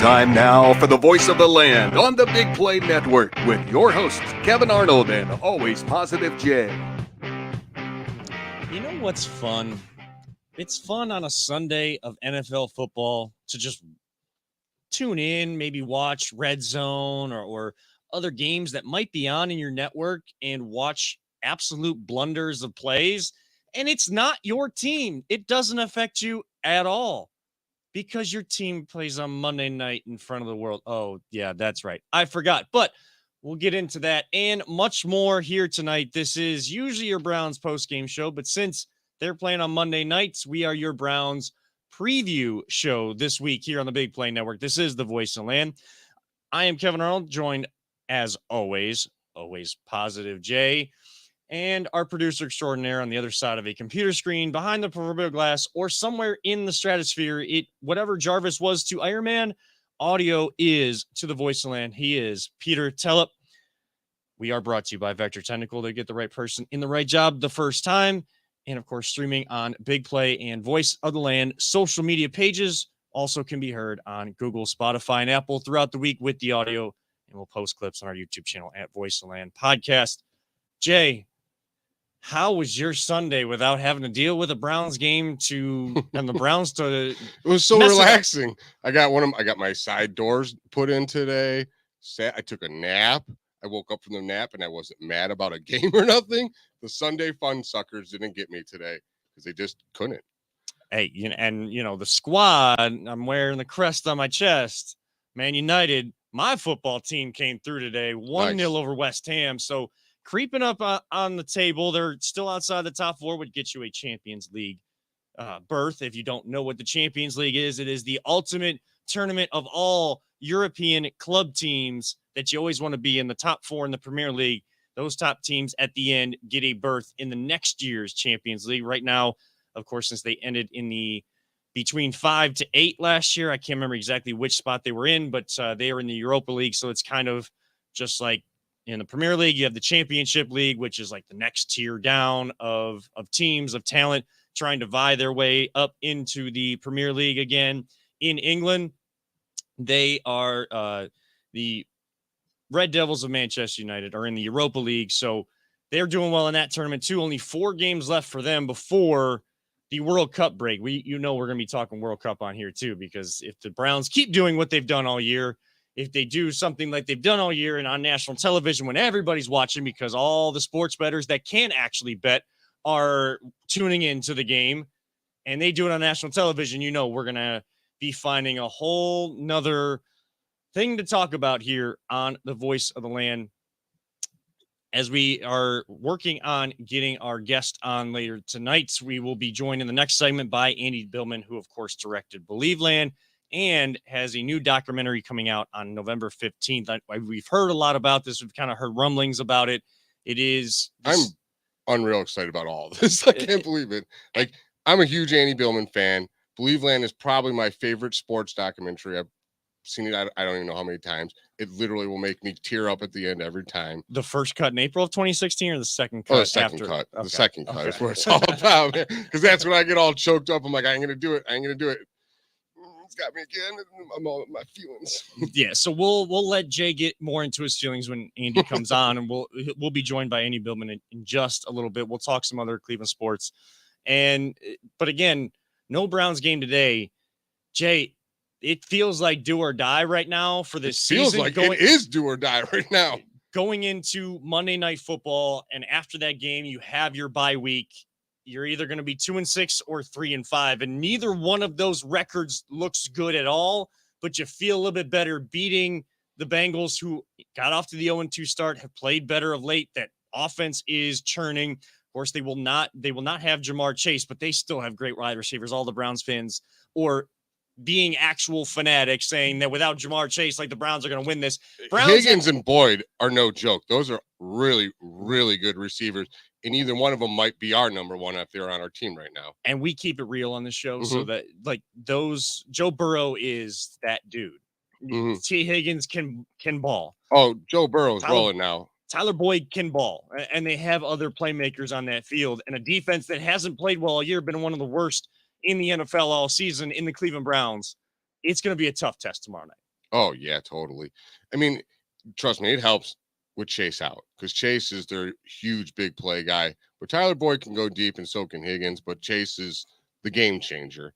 Time now for the voice of the land on the Big Play Network with your hosts, Kevin Arnold and Always Positive Jay. You know what's fun? It's fun on a Sunday of NFL football to just tune in, maybe watch Red Zone or other games that might be on in your network and watch absolute blunders of plays. And it's not your team. It doesn't affect you at all because your team plays on Monday night in front of the world. Oh, yeah, that's right. I forgot. But we'll get into that and much more here tonight. This is usually your Browns post-game show, but since they're playing on Monday nights, we are your Browns preview show this week here on the Big Play Network. This is the Voice of the Land. I am Kevin Arnold, joined as always Positive Jay, and our producer extraordinaire on the other side of a computer screen, behind the proverbial glass, or somewhere in the stratosphere. Whatever Jarvis was to Iron Man, audio is to the Voice of the Land. He is Peter Tellup. We are brought to you by Vector Technical to get the right person in the right job the first time. And, of course, streaming on Big Play and Voice of the Land social media pages. Also can be heard on Google, Spotify, and Apple throughout the week with the audio. And we'll post clips on our YouTube channel at Voice of the Land Podcast. Jay, how was your Sunday without having to deal with a Browns game and the Browns to? It was so relaxing. I got my side doors put in today. I took a nap. I woke up from the nap and I wasn't mad about a game or nothing. The Sunday fun suckers didn't get me today because they just couldn't. Hey, the squad, I'm wearing the crest on my chest. Man United, my football team came through today, 1-0 over West Ham. So creeping up on the table, they're still outside the top four, would get you a Champions League berth. If you don't know what the Champions League is, it is the ultimate tournament of all European club teams that you always want to be in. The top four in the Premier League. Those top teams at the end get a berth in the next year's Champions League. Right now, of course, since they ended in the between 5 to 8 last year, I can't remember exactly which spot they were in, but they are in the Europa League. So it's kind of just like in the Premier League, you have the Championship League, which is like the next tier down of teams of talent trying to vie their way up into the Premier League again. In England, they are the Red Devils of Manchester United are in the Europa League. So they're doing well in that tournament too. Only 4 games left for them before the World Cup break. We're going to be talking World Cup on here too, because if the Browns keep doing what they've done all year, if they do something like they've done all year and on national television when everybody's watching, because all the sports bettors that can actually bet are tuning into the game and they do it on national television, we're going to be finding a whole nother thing to talk about here on the Voice of the Land as we are working on getting our guest on later tonight. We will be joined in the next segment by Andy Billman, who of course directed Believeland and has a new documentary coming out on November 15th. We've heard a lot about this. We've kind of heard rumblings about it. I'm unreal excited about all of this. I can't believe it. Like, I'm a huge Andy Billman fan. Believeland is probably my favorite sports documentary. I've seen it, I don't even know how many times. It literally will make me tear up at the end every time. The first cut in April of 2016 or the second cut? Oh, the second cut. Okay. The second cut is what it's all about, man. Because that's when I get all choked up. I'm like, I ain't going to do it. It's got me again. I'm all my feelings. Yeah, so we'll let Jay get more into his feelings when Andy comes on, and we'll be joined by Andy Billman in just a little bit. We'll talk some other Cleveland sports. But again, no Browns game today. Jay, it feels like do or die right now for this season. Feels like it is do or die right now. Going into Monday Night Football, and after that game, you have your bye week. You're either going to be 2-6 or 3-5, and neither one of those records looks good at all. But you feel a little bit better beating the Bengals, who got off to the 0-2 start, have played better of late. That offense is churning. Of course, they will not have Jamar Chase, but they still have great wide receivers. All the Browns fans, or being actual fanatics, saying that without Jamar Chase, like the Browns are going to win this. Higgins and Boyd are no joke. Those are really, really good receivers. And either one of them might be our number one if they're on our team right now. And we keep it real on the show, so that Joe Burrow is that dude. T. Higgins can ball. Oh, Joe Burrow's rolling now. Tyler Boyd can ball, and they have other playmakers on that field, and a defense that hasn't played well all year, been one of the worst in the NFL all season in the Cleveland Browns. It's going to be a tough test tomorrow night. Oh yeah, totally. I mean, trust me, it helps with Chase out because Chase is their huge big play guy. But Tyler Boyd can go deep and so can Higgins, but Chase is the game changer.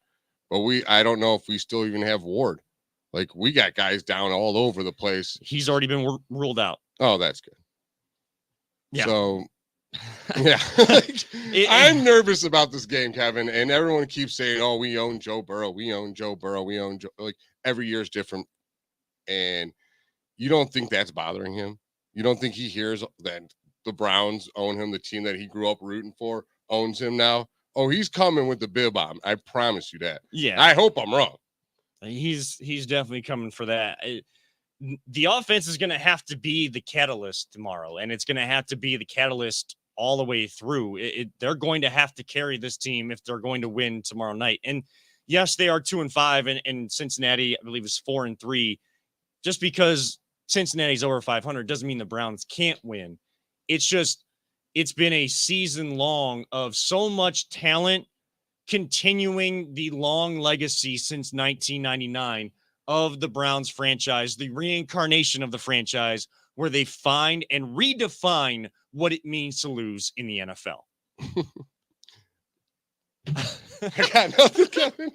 But I don't know if we still even have Ward. Like we got guys down all over the place. He's already been ruled out. Oh, that's good. Yeah. So yeah, I'm nervous about this game, Kevin, and everyone keeps saying, "Oh, we own Joe Burrow. We own Joe Burrow. We own Joe." Like every year is different, and you don't think that's bothering him. You don't think he hears that the Browns own him, the team that he grew up rooting for owns him now. Oh, he's coming with the bib on. I promise you that. Yeah. I hope I'm wrong. He's definitely coming for that. The offense is going to have to be the catalyst tomorrow, and it's going to have to be the catalyst all the way through. They're going to have to carry this team if they're going to win tomorrow night. And yes, they are 2-5, and Cincinnati, I believe, is 4-3. Just because Cincinnati's over 500 doesn't mean the Browns can't win. It's been a season long of so much talent continuing the long legacy since 1999 of the Browns franchise, the reincarnation of the franchise, where they find and redefine what it means to lose in the NFL. I got nothing, Kevin.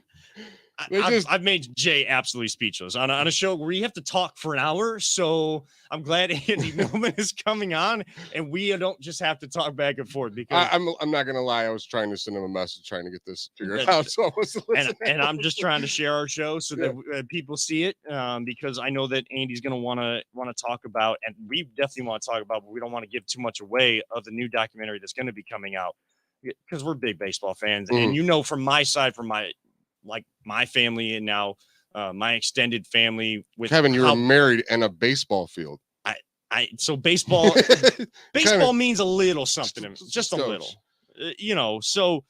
I've made Jay absolutely speechless on a show where you have to talk for an hour. So I'm glad Andy Billman is coming on, and we don't just have to talk back and forth. Because I'm not gonna lie, I was trying to send him a message trying to get this figured out. So I wasn't listening. And I'm just trying to share our show so that people see it, because I know that Andy's gonna want to talk about, and we definitely want to talk about, but we don't want to give too much away of the new documentary that's going to be coming out, because we're big baseball fans, and from my side, from my family, and now my extended family. With Kevin, you were married in a baseball field. So baseball means a little something, just a little, so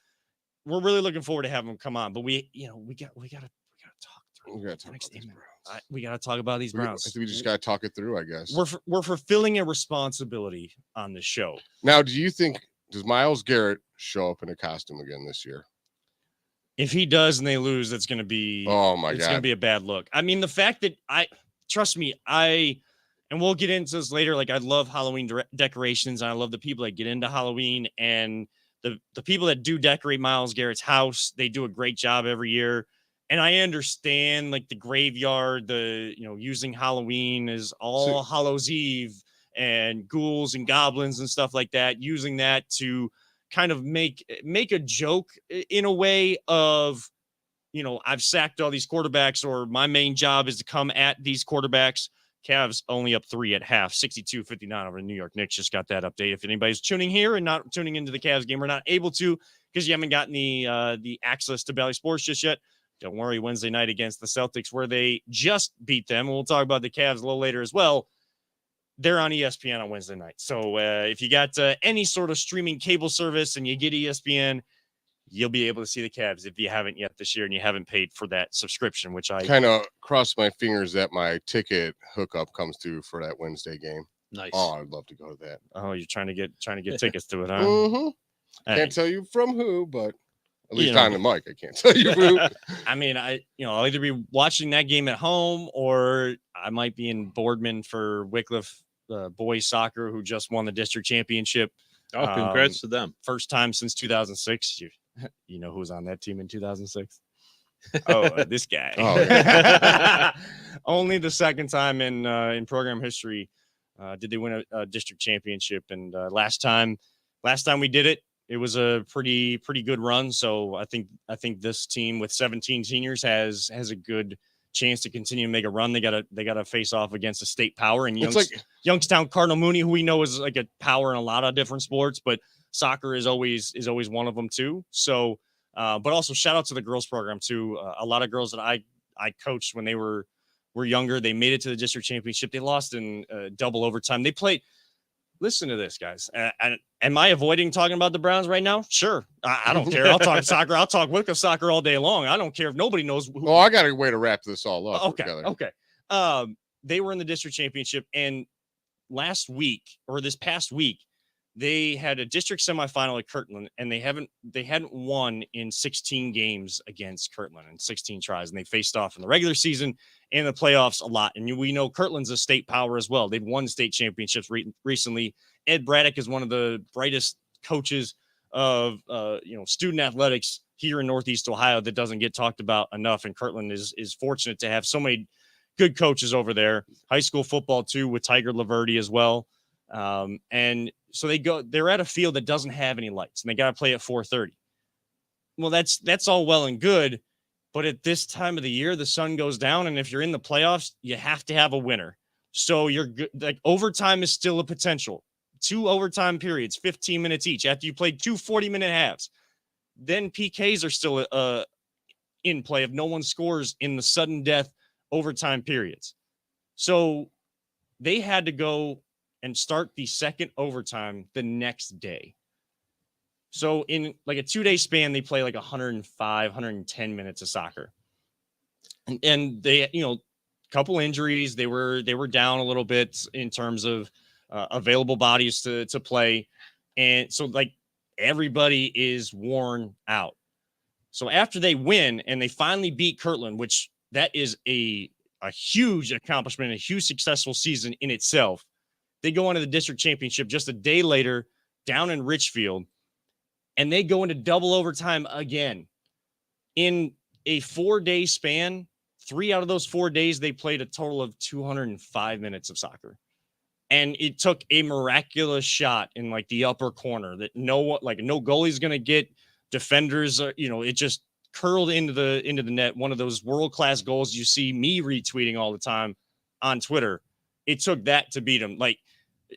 we're really looking forward to having him come on, but we got to talk through. We got to talk about these Browns. We got to talk about these Browns. I think we just got to talk it through, I guess. We're fulfilling a responsibility on the show. Now, does Myles Garrett show up in a costume again this year? If he does and they lose, it's going to be, it's going to be a bad look. I mean, the fact that trust me, and we'll get into this later. Like, I love Halloween decorations, and I love the people that get into Halloween, and the people that do decorate Myles Garrett's house. They do a great job every year. And I understand, like, the graveyard, using Halloween as All Hallows Eve and ghouls and goblins and stuff like that, using that to kind of make a joke in a way of, I've sacked all these quarterbacks, or my main job is to come at these quarterbacks. Cavs only up 3 at half, 62-59 over the New York Knicks. Just got that update. If anybody's tuning here and not tuning into the Cavs game, we're not able to because you haven't gotten the access to Bally Sports just yet. Don't worry, Wednesday night against the Celtics, where they just beat them. We'll talk about the Cavs a little later as well. They're on ESPN on Wednesday night. So if you got any sort of streaming cable service and you get ESPN, you'll be able to see the Cavs if you haven't yet this year and you haven't paid for that subscription, which I kind of cross my fingers that my ticket hookup comes through for that Wednesday game. Nice. Oh, I'd love to go to that. Oh, you're trying to get tickets to it, huh? Mm-hmm. Can't tell you from who, but at least on the mic, I can't tell you who. I mean, I'll either be watching that game at home, or I might be in Boardman for Wycliffe boys soccer, who just won the district championship. Oh, congrats to them. First time since 2006. You know who was on that team in 2006? Oh, this guy. Oh, yeah. Only the second time in program history did they win a district championship. And last time we did it, it was a pretty good run. So I think this team with 17 seniors has a good chance to continue to make a run. They gotta face off against a state power, and Youngstown Cardinal Mooney, who we know is like a power in a lot of different sports, but soccer is always one of them too. So, but also shout out to the girls program too. A lot of girls that I coached when they were younger, they made it to the district championship. They lost in double overtime. They played. Listen to this, guys. Am I avoiding talking about the Browns right now? Sure. I don't care. I'll talk soccer. I'll talk Wycliffe soccer all day long. I don't care if nobody knows. Well, I got a way to wrap this all up. Okay. They were in the district championship, and this past week, They had a district semifinal at Kirtland, and they hadn't won in 16 games against Kirtland in 16 tries, and they faced off in the regular season and the playoffs a lot. And we know Kirtland's a state power as well. They've won state championships recently. Ed Braddock is one of the brightest coaches of student athletics here in Northeast Ohio that doesn't get talked about enough. And Kirtland is fortunate to have so many good coaches over there. High school football too, with Tiger Laverty as well. And so they're at a field that doesn't have any lights, and they got to play at 4:30. Well, that's all well and good, but at this time of the year, the sun goes down, and if you're in the playoffs, you have to have a winner. So you're good. Like, overtime is still a potential. 2 overtime periods, 15 minutes each, after you played 2 40-minute halves. Then PKs are still in play if no one scores in the sudden death overtime periods. So they had to go and start the second overtime the next day. So in like a 2-day span, they play like 105, 110 minutes of soccer. And they, couple injuries. They were down a little bit in terms of available bodies to play. And so like everybody is worn out. So after they win and they finally beat Kirtland, which that is a huge accomplishment, a huge successful season in itself. They go into the district championship just a day later down in Richfield, and they go into double overtime again. In a 4-day span, 3 out of those 4 days, they played a total of 205 minutes of soccer. And it took a miraculous shot in like the upper corner that no goalie's going to get. Defenders, it just curled into the net. One of those world-class goals you see me retweeting all the time on Twitter. It took that to beat them. Like,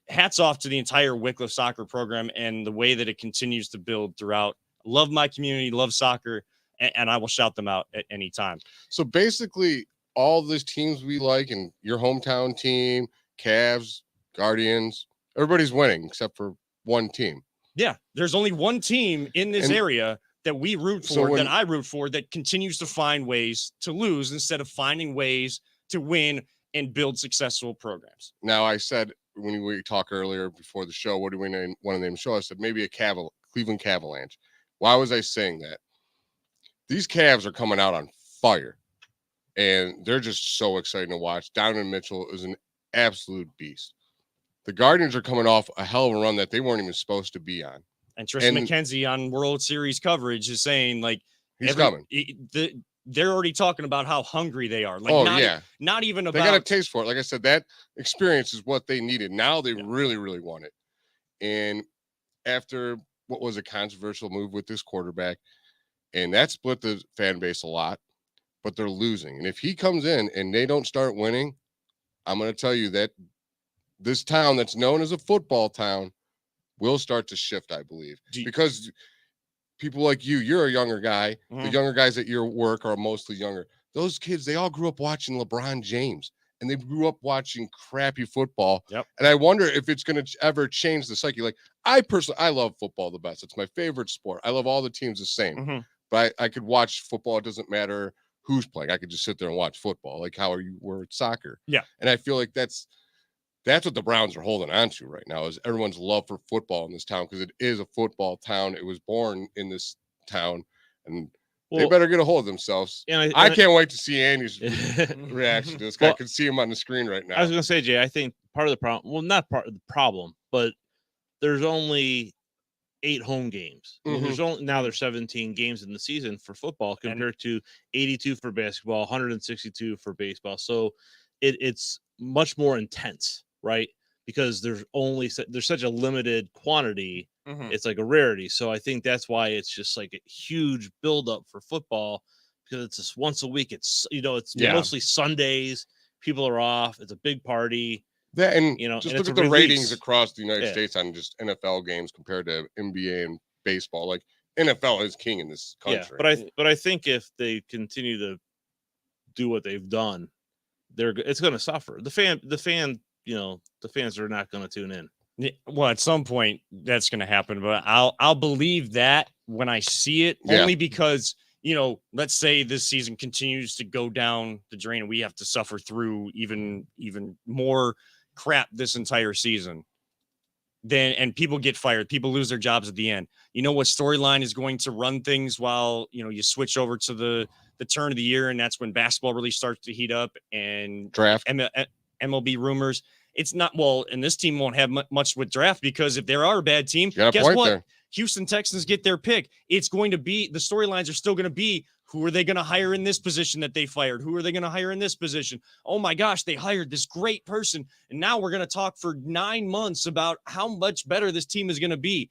hats off to the entire Wycliffe soccer program and the way that it continues to build throughout. Love my community, love soccer, and I will shout them out at any time. So basically, all these teams we like, and your hometown team, Cavs, Guardians, everybody's winning except for one team. Yeah, there's only one team in this area that we root for, that I root for, that continues to find ways to lose instead of finding ways to win and build successful programs. Now, I said when we talked earlier before the show, what do we want to name the show? I said maybe a Cleveland Cavalanche. Why was I saying that? These Cavs are coming out on fire, and they're just so exciting to watch. Donovan Mitchell is an absolute beast. The Guardians are coming off a hell of a run that they weren't even supposed to be on. And Tristan McKenzie on World Series coverage is saying, like, he's coming. They're already talking about how hungry they are. Like, not even about. They got a taste for it. Like I said, that experience is what they needed. Now they really, really want it. And after what was a controversial move with this quarterback, and that split the fan base a lot, but they're losing. And if he comes in and they don't start winning, I'm going to tell you that this town that's known as a football town will start to shift, I believe, because people like you're a younger guy. Mm-hmm. The younger guys at your work are mostly younger. Those kids, they all grew up watching LeBron James, and they grew up watching crappy football. Yep. And I wonder if it's going to ever change the psyche. Like, I love football the best. It's my favorite sport. I love all the teams the same. Mm-hmm. But I could watch football. It doesn't matter who's playing. I could just sit there and watch football, like how you were at soccer. Yeah. And I feel like that's what the Browns are holding on to right now, is everyone's love for football in this town, because it is a football town. It was born in this town, and they better get a hold of themselves. And I can't wait to see Andy's reaction to this guy. I can see him on the screen right now. I was going to say, Jay, I think part of the problem, well, not part of the problem, but there's only 8 home games. Mm-hmm. There's 17 games in the season for football compared to 82 for basketball, 162 for baseball. So it's much more intense, right? Because there's such a limited quantity. Mm-hmm. It's like a rarity. So I think that's why it's just like a huge buildup for football, because it's just once a week. It's mostly Sundays. People are off. It's a big party. That, and just look at the ratings across the United States on just NFL games compared to NBA and baseball. Like, NFL is king in this country. Yeah, but I think if they continue to do what they've done, it's going to suffer. The fans are not going to tune in. Well, at some point that's going to happen, but I'll believe that when I see it, only because, let's say this season continues to go down the drain and we have to suffer through even more crap this entire season. then and people get fired, people lose their jobs at the end. You know what storyline is going to run things while you switch over to the turn of the year, and that's when basketball really starts to heat up and Draft. MLB rumors. It's not and this team won't have much with draft, because if there are a bad team, guess what? There. Houston Texans get their pick. It's going to be, the storylines are still going to be, who are they going to hire in this position that they fired? Who are they going to hire in this position? Oh my gosh, they hired this great person. And now we're going to talk for 9 months about how much better this team is going to be.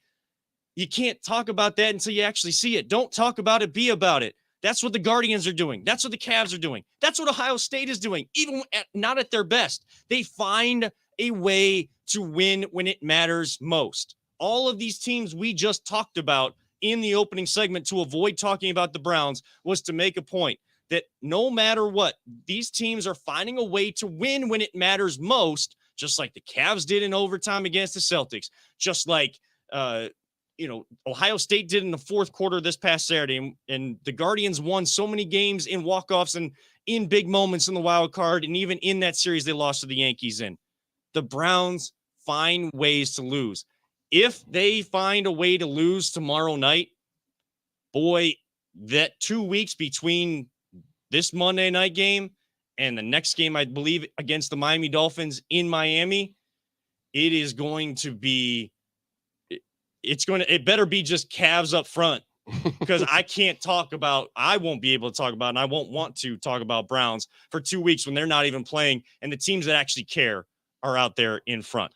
You can't talk about that until you actually see it. Don't talk about it, be about it. That's what the Guardians are doing. That's what the Cavs are doing. That's what Ohio State is doing, even not at their best. They find a way to win when it matters most. All of these teams we just talked about in the opening segment, to avoid talking about the Browns, was to make a point that no matter what, these teams are finding a way to win when it matters most, just like the Cavs did in overtime against the Celtics, just like Ohio State did in the fourth quarter this past Saturday, and the Guardians won so many games in walk-offs and in big moments in the wild card, and even in that series they lost to the Yankees in. The Browns find ways to lose. If they find a way to lose tomorrow night, boy, that 2 weeks between this Monday night game and the next game, I believe, against the Miami Dolphins in Miami, it is going to be, it better be just Cavs up front, because I won't be able to talk about, and I won't want to talk about Browns for 2 weeks when they're not even playing, and the teams that actually care are out there in front.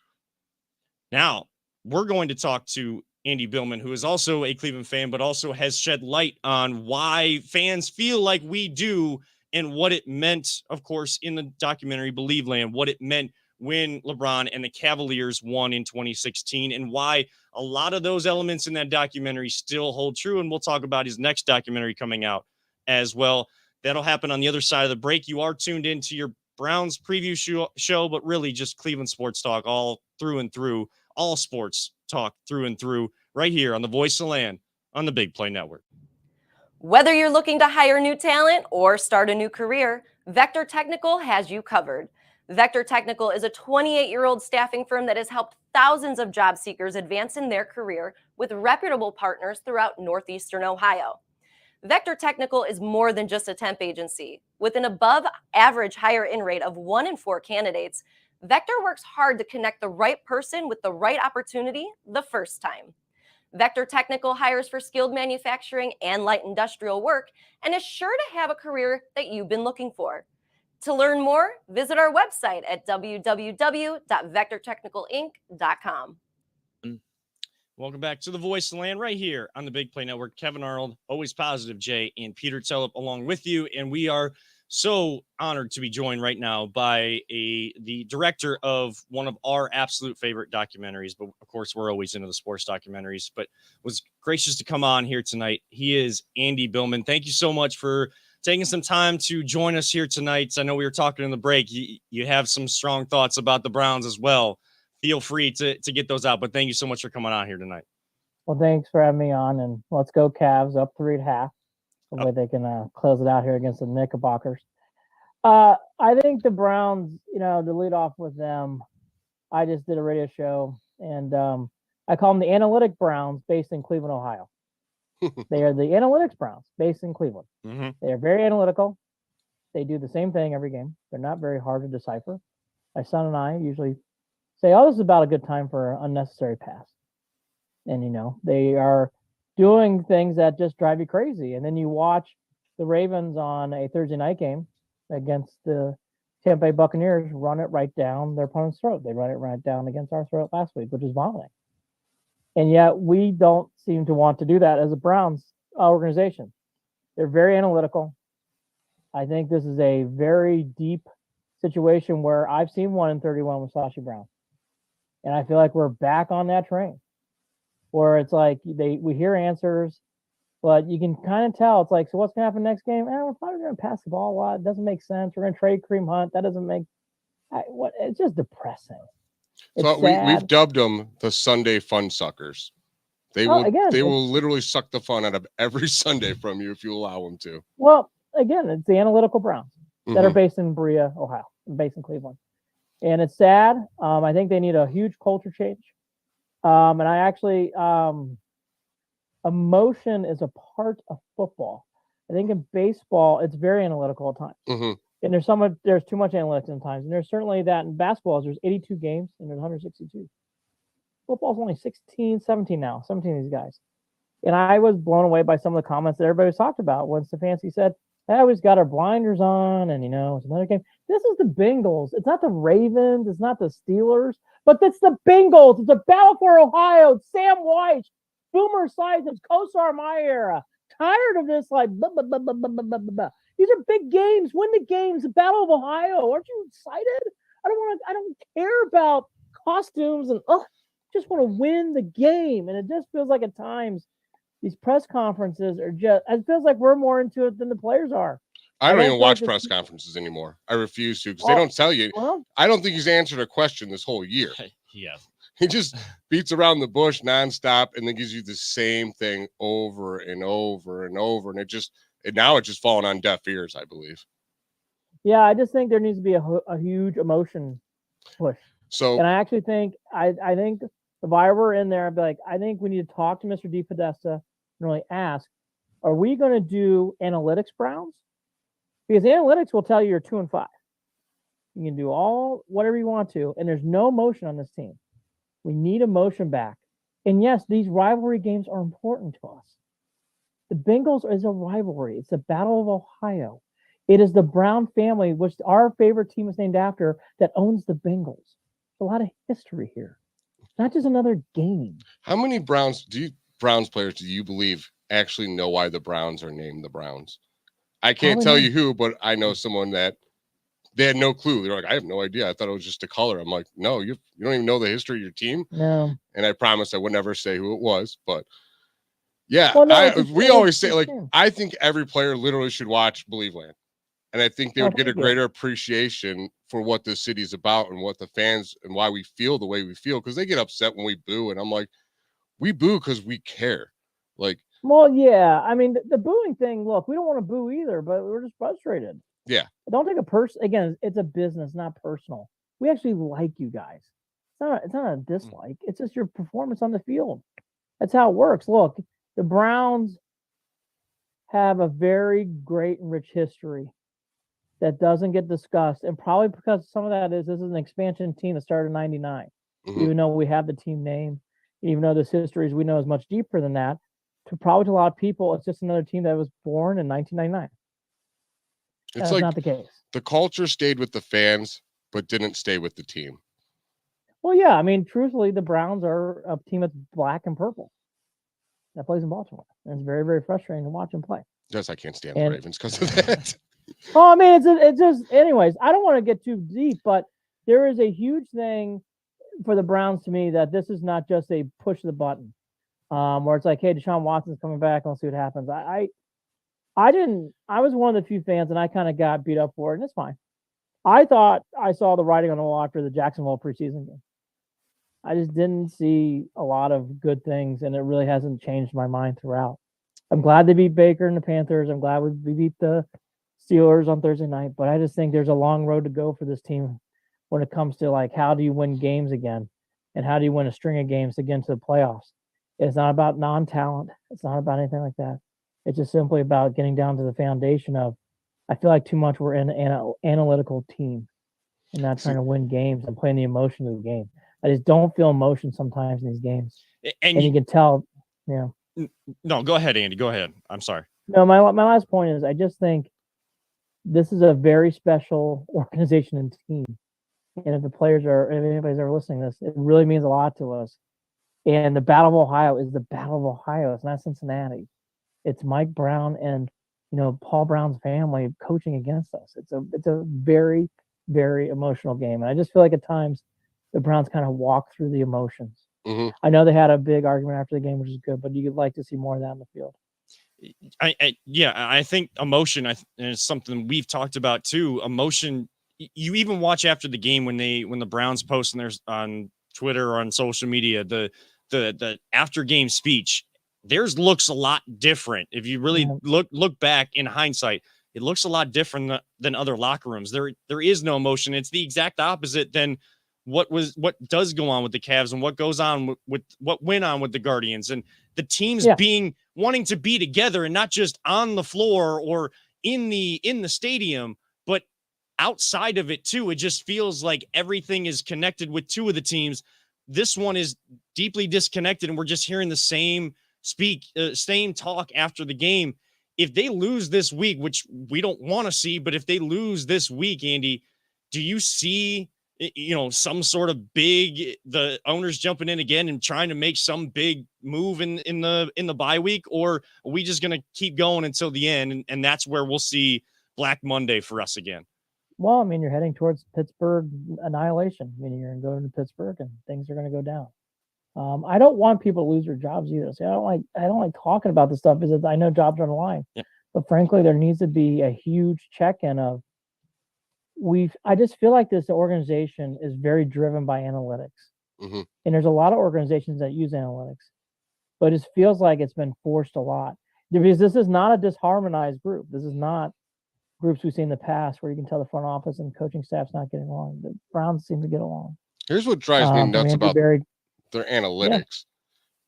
Now, we're going to talk to Andy Billman, who is also a Cleveland fan, but also has shed light on why fans feel like we do, and what it meant, of course, in the documentary Believeland, what it meant when LeBron and the Cavaliers won in 2016, and why a lot of those elements in that documentary still hold true. And we'll talk about his next documentary coming out as well. That'll happen on the other side of the break. You are tuned into your Browns preview show, but really just Cleveland sports talk all through and through, all sports talk through and through, right here on the Voice of the Land on the Big Play Network. Whether you're looking to hire new talent or start a new career, Vector Technical has you covered. Vector Technical is a 28-year-old staffing firm that has helped thousands of job seekers advance in their career with reputable partners throughout Northeastern Ohio. Vector Technical is more than just a temp agency. With an above-average hire-in rate of 1 in 4 candidates, Vector works hard to connect the right person with the right opportunity the first time. Vector Technical hires for skilled manufacturing and light industrial work and is sure to have a career that you've been looking for. To learn more, visit our website at www.vectortechnicalinc.com. Welcome back to the Voice of the Land right here on the Big Play Network. Kevin Arnold, always positive, Jay, and Peter Tellup along with you. And we are so honored to be joined right now by the director of one of our absolute favorite documentaries. But of course, we're always into the sports documentaries, but was gracious to come on here tonight. He is Andy Billman. Thank you so much for taking some time to join us here tonight. I know we were talking in the break. You have some strong thoughts about the Browns as well. Feel free to get those out, but thank you so much for coming on here tonight. Well, thanks for having me on, and let's go Cavs up 3.5. Hopefully they can close it out here against the Knickerbockers. I think the Browns, to lead off with them, I just did a radio show, and I call them the Analytic Browns based in Cleveland, Ohio. They are the Analytics Browns based in Cleveland. Mm-hmm. They are very analytical. They do the same thing every game. They're not very hard to decipher. My son and I usually say, this is about a good time for an unnecessary pass. And, they are doing things that just drive you crazy. And then you watch the Ravens on a Thursday night game against the Tampa Bay Buccaneers run it right down their opponent's throat. They run it right down against our throat last week, which is vomiting. And yet we don't seem to want to do that as a Browns organization. They're very analytical. I think this is a very deep situation where I've seen 1 in 31 with Sashi Brown. And I feel like we're back on that train where it's like we hear answers, but you can kind of tell. It's like, so what's going to happen next game? We're probably going to pass the ball a lot. It doesn't make sense. We're going to trade Kareem Hunt. That doesn't make it's just depressing. So we've dubbed them the Sunday fun suckers. They will literally suck the fun out of every Sunday from you if you allow them to. Well, again, it's the analytical Browns that are based in Berea, Ohio, based in Cleveland. And it's sad. I think they need a huge culture change. And I actually, emotion is a part of football. I think in baseball, it's very analytical at times. Mm-hmm. And there's too much analytics at times. And there's certainly that in basketball, there's 82 games and there's 162. Football's only 16, 17 now, 17 of these guys. And I was blown away by some of the comments that everybody was talked about when Stefanski said, hey, we've got our blinders on and, it's another game. This is the Bengals. It's not the Ravens. It's not the Steelers, but it's the Bengals. It's a battle for Ohio. It's Sam White, Boomer Esiason, Kosar my era. Tired of this, like, blah, blah, blah, blah, blah, blah, blah, blah. These are big games. Win the games. The Battle of Ohio. Aren't you excited? I don't care about costumes and just want to win the game. And it just feels like at times these press conferences are it feels like we're more into it than the players are. I don't even watch press conferences anymore. I refuse to because they don't tell you. Well, I don't think he's answered a question this whole year. Yeah. He just beats around the bush nonstop and then gives you the same thing over and over and over. And now it's just falling on deaf ears, I believe. Yeah, I just think there needs to be a huge emotion push. So, and I actually think, I think if I were in there, I'd be like, I think we need to talk to Mr. DePodesta and really ask, are we going to do analytics Browns? Because analytics will tell you you're 2-5. You can do whatever you want to, and there's no emotion on this team. We need emotion back. And yes, these rivalry games are important to us. The Bengals is a rivalry. It's the Battle of Ohio. It is the Brown family, which our favorite team is named after, that owns the Bengals. There's a lot of history here. Not just another game. How many Browns players do you believe actually know why the Browns are named the Browns? I can't tell you who, but I know someone that they had no clue. They're like, I have no idea. I thought it was just a color. I'm like, no, you don't even know the history of your team. No. And I promised I would never say who it was, but yeah, well, we always say, like, I think every player literally should watch Believeland. And I think they would get a greater appreciation for what the city's about and what the fans and why we feel the way we feel. Because they get upset when we boo. And I'm like, we boo because we care. Like, well, yeah. I mean, the booing thing, look, we don't want to boo either, but we're just frustrated. Yeah. Don't take a again, it's a business, not personal. We actually like you guys. It's not a dislike. It's just your performance on the field. That's how it works. Look, the Browns have a very great and rich history that doesn't get discussed. And probably because some of that is this is an expansion team that started in 99. Mm-hmm. Even though we have the team name, even though this history we know is much deeper than that, to a lot of people, it's just another team that was born in 1999. It's like not the case. The culture stayed with the fans, but didn't stay with the team. Well, yeah. I mean, truthfully, the Browns are a team that's black and purple that plays in Baltimore. And it's very, very frustrating to watch them play. Yes, I can't stand the Ravens because of that. Oh, I mean, it's just, anyways, I don't want to get too deep, but there is a huge thing for the Browns to me that this is not just a push the button where it's like, hey, Deshaun Watson's coming back. Let's see what happens. I was one of the few fans and I kind of got beat up for it, and it's fine. I thought I saw the writing on the wall after the Jacksonville preseason game. I just didn't see a lot of good things, and it really hasn't changed my mind throughout. I'm glad they beat Baker and the Panthers. I'm glad we beat the Steelers on Thursday night, but I just think there's a long road to go for this team when it comes to, like, how do you win games again and how do you win a string of games to get into the playoffs? It's not about non-talent. It's not about anything like that. It's just simply about getting down to the foundation of, I feel like too much we're in an analytical team and not trying to win games and playing the emotion of the game. I just don't feel emotion sometimes in these games. And you can tell, No, go ahead, Andy. Go ahead. I'm sorry. No, my last point is I just think this is a very special organization and team. And if anybody's ever listening to this, it really means a lot to us. And the Battle of Ohio is the Battle of Ohio. It's not Cincinnati. It's Mike Brown and, Paul Brown's family coaching against us. It's a very, very emotional game. And I just feel like at times the Browns kind of walk through the emotions. Mm-hmm. I know they had a big argument after the game, which is good, but you'd like to see more of that in the field. I think emotion is something we've talked about too. Emotion, you even watch after the game when the Browns post on Twitter or on social media, the after game speech, theirs looks a lot different. If you really look back in hindsight, it looks a lot different than other locker rooms. There is no emotion. It's the exact opposite than what does go on with the Cavs and what goes on with what went on with the Guardians and the teams wanting to be together and not just on the floor or in the stadium, but outside of it too. It just feels like everything is connected with two of the teams. This one is deeply disconnected, and we're just hearing the same talk after the game. If they lose this week, which we don't want to see, but if they lose this week, Andy, do you see, some sort of the owners jumping in again and trying to make some big move in the bye week, or are we just going to keep going until the end? And that's where we'll see Black Monday for us again. Well, I mean, you're heading towards Pittsburgh annihilation. I mean, you're going to go to Pittsburgh and things are going to go down. I don't want people to lose their jobs either. So I don't like talking about this stuff because I know jobs are on the line. Yeah. But frankly, there needs to be a huge check-in of I just feel like this organization is very driven by analytics. Mm-hmm. And there's a lot of organizations that use analytics, but it feels like it's been forced a lot. Because this is not a disharmonized group. This is not groups we've seen in the past where you can tell the front office and coaching staff's not getting along. The Browns seem to get along. Here's what drives me nuts about their analytics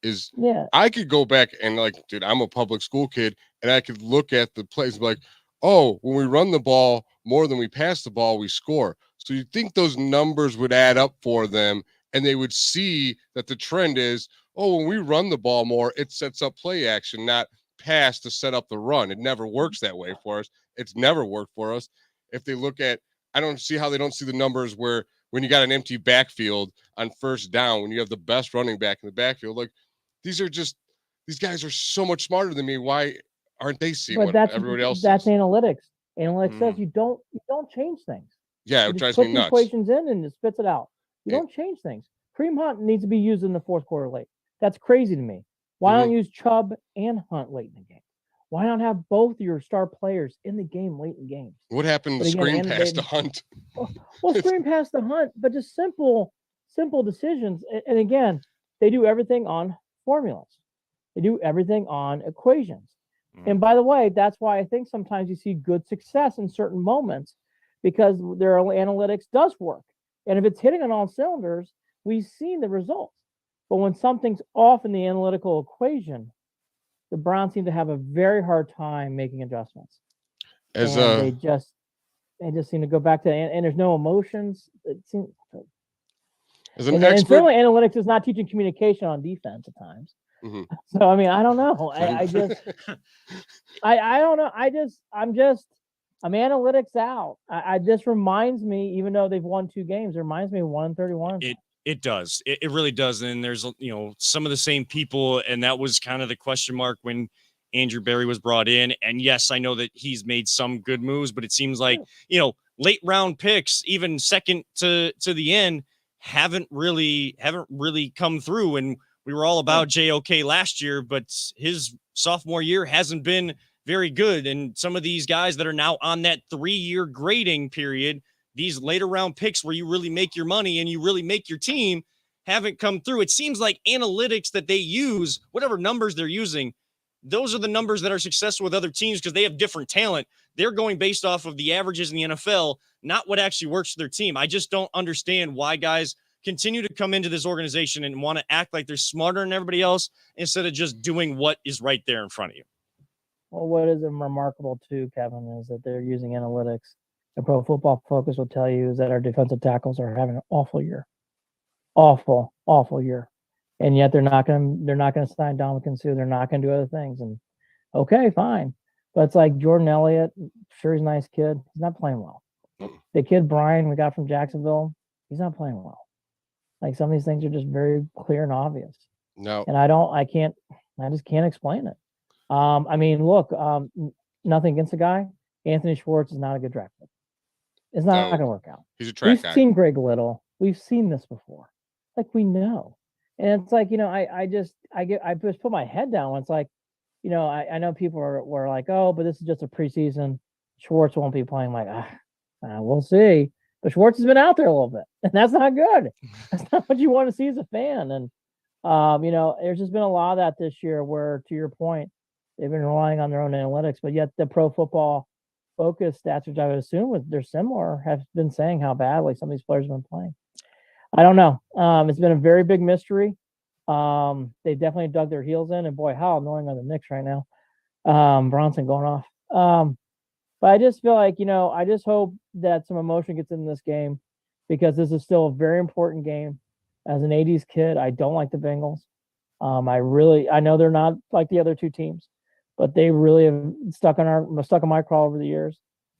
is Yeah. I could go back and dude, I'm a public school kid and I could look at the plays and be like, oh, when we run the ball more than we pass the ball, we score. So you'd think those numbers would add up for them and they would see that the trend is, oh, when we run the ball more, it sets up play action, not pass to set up the run. It never works that way for us. It's never worked for us. If they look at, I don't see how they don't see the numbers where when you got an empty backfield on first down, when you have the best running back in the backfield, these guys are so much smarter than me. Why aren't they seeing what everybody else That's sees? analytics. Analytics says you don't change things. Yeah, you it just drives put me the nuts. equations in and it spits it out. You Yeah. don't change things. Kareem Hunt needs to be used in the fourth quarter late. That's crazy to me. Why not use Chubb and Hunt late in the game? Why not have both your star players in the game late in games? What happened to screen pass to Hunt? Well, screen pass to Hunt, but just simple decisions. And again, they do everything on formulas. They do everything on equations. And by the way, that's why I think sometimes you see good success in certain moments because their analytics does work. And if it's hitting on all cylinders, we've seen the results. But when something's off in the analytical equation, the Browns seem to have a very hard time making adjustments. They just seem to go back to and there's no emotions. It seems and certainly analytics is not teaching communication on defense at times. Mm-hmm. So I mean, I don't know. I don't know. I'm analytics out. This reminds me, even though they've won 2 games, it reminds me of 1-31. It does. It really does. And there's, some of the same people. And that was kind of the question mark when Andrew Berry was brought in. And yes, I know that he's made some good moves, but it seems like, late round picks, even second to the end, haven't really come through. And we were all about JOK last year, but his sophomore year hasn't been very good. And some of these guys that are now on that 3-year grading period, these later round picks where you really make your money and you really make your team, haven't come through. It seems like analytics that they use, whatever numbers they're using, those are the numbers that are successful with other teams because they have different talent. They're going based off of the averages in the NFL, not what actually works for their team. I just don't understand why guys continue to come into this organization and want to act like they're smarter than everybody else instead of just doing what is right there in front of you. Well, what is remarkable too, Kevin, is that they're using analytics. And Pro Football Focus will tell you is that our defensive tackles are having an awful year, awful year, and yet they're not going to sign Dominican Sue. They're not going to do other things. And okay, fine, but it's like Jordan Elliott. Sure, he's a nice kid. He's not playing well. The kid Brian we got from Jacksonville, he's not playing well. Like some of these things are just very clear and obvious. No, and I just can't explain it. I mean, look, nothing against the guy. Anthony Schwartz is not a good draft pick. It's not going to work out. He's a track guy. We've seen Greg Little. We've seen this before. Like we know. And it's like, I just put my head down when it's like, I know people were like, oh, but this is just a preseason. Schwartz won't be playing. Like, we'll see. But Schwartz has been out there a little bit, and that's not good. That's not what you want to see as a fan. And there's just been a lot of that this year where, to your point, they've been relying on their own analytics, but yet the Pro Football Focus stats, which I would assume they're similar, have been saying how badly some of these players have been playing. I don't know. It's been a very big mystery. They definitely dug their heels in, and boy, how annoying are the Knicks right now. Bronson going off. But I just feel like, I just hope that some emotion gets in this game because this is still a very important game. As an 80s kid, I don't like the Bengals. I know they're not like the other two teams, but they really have stuck in my craw over the years.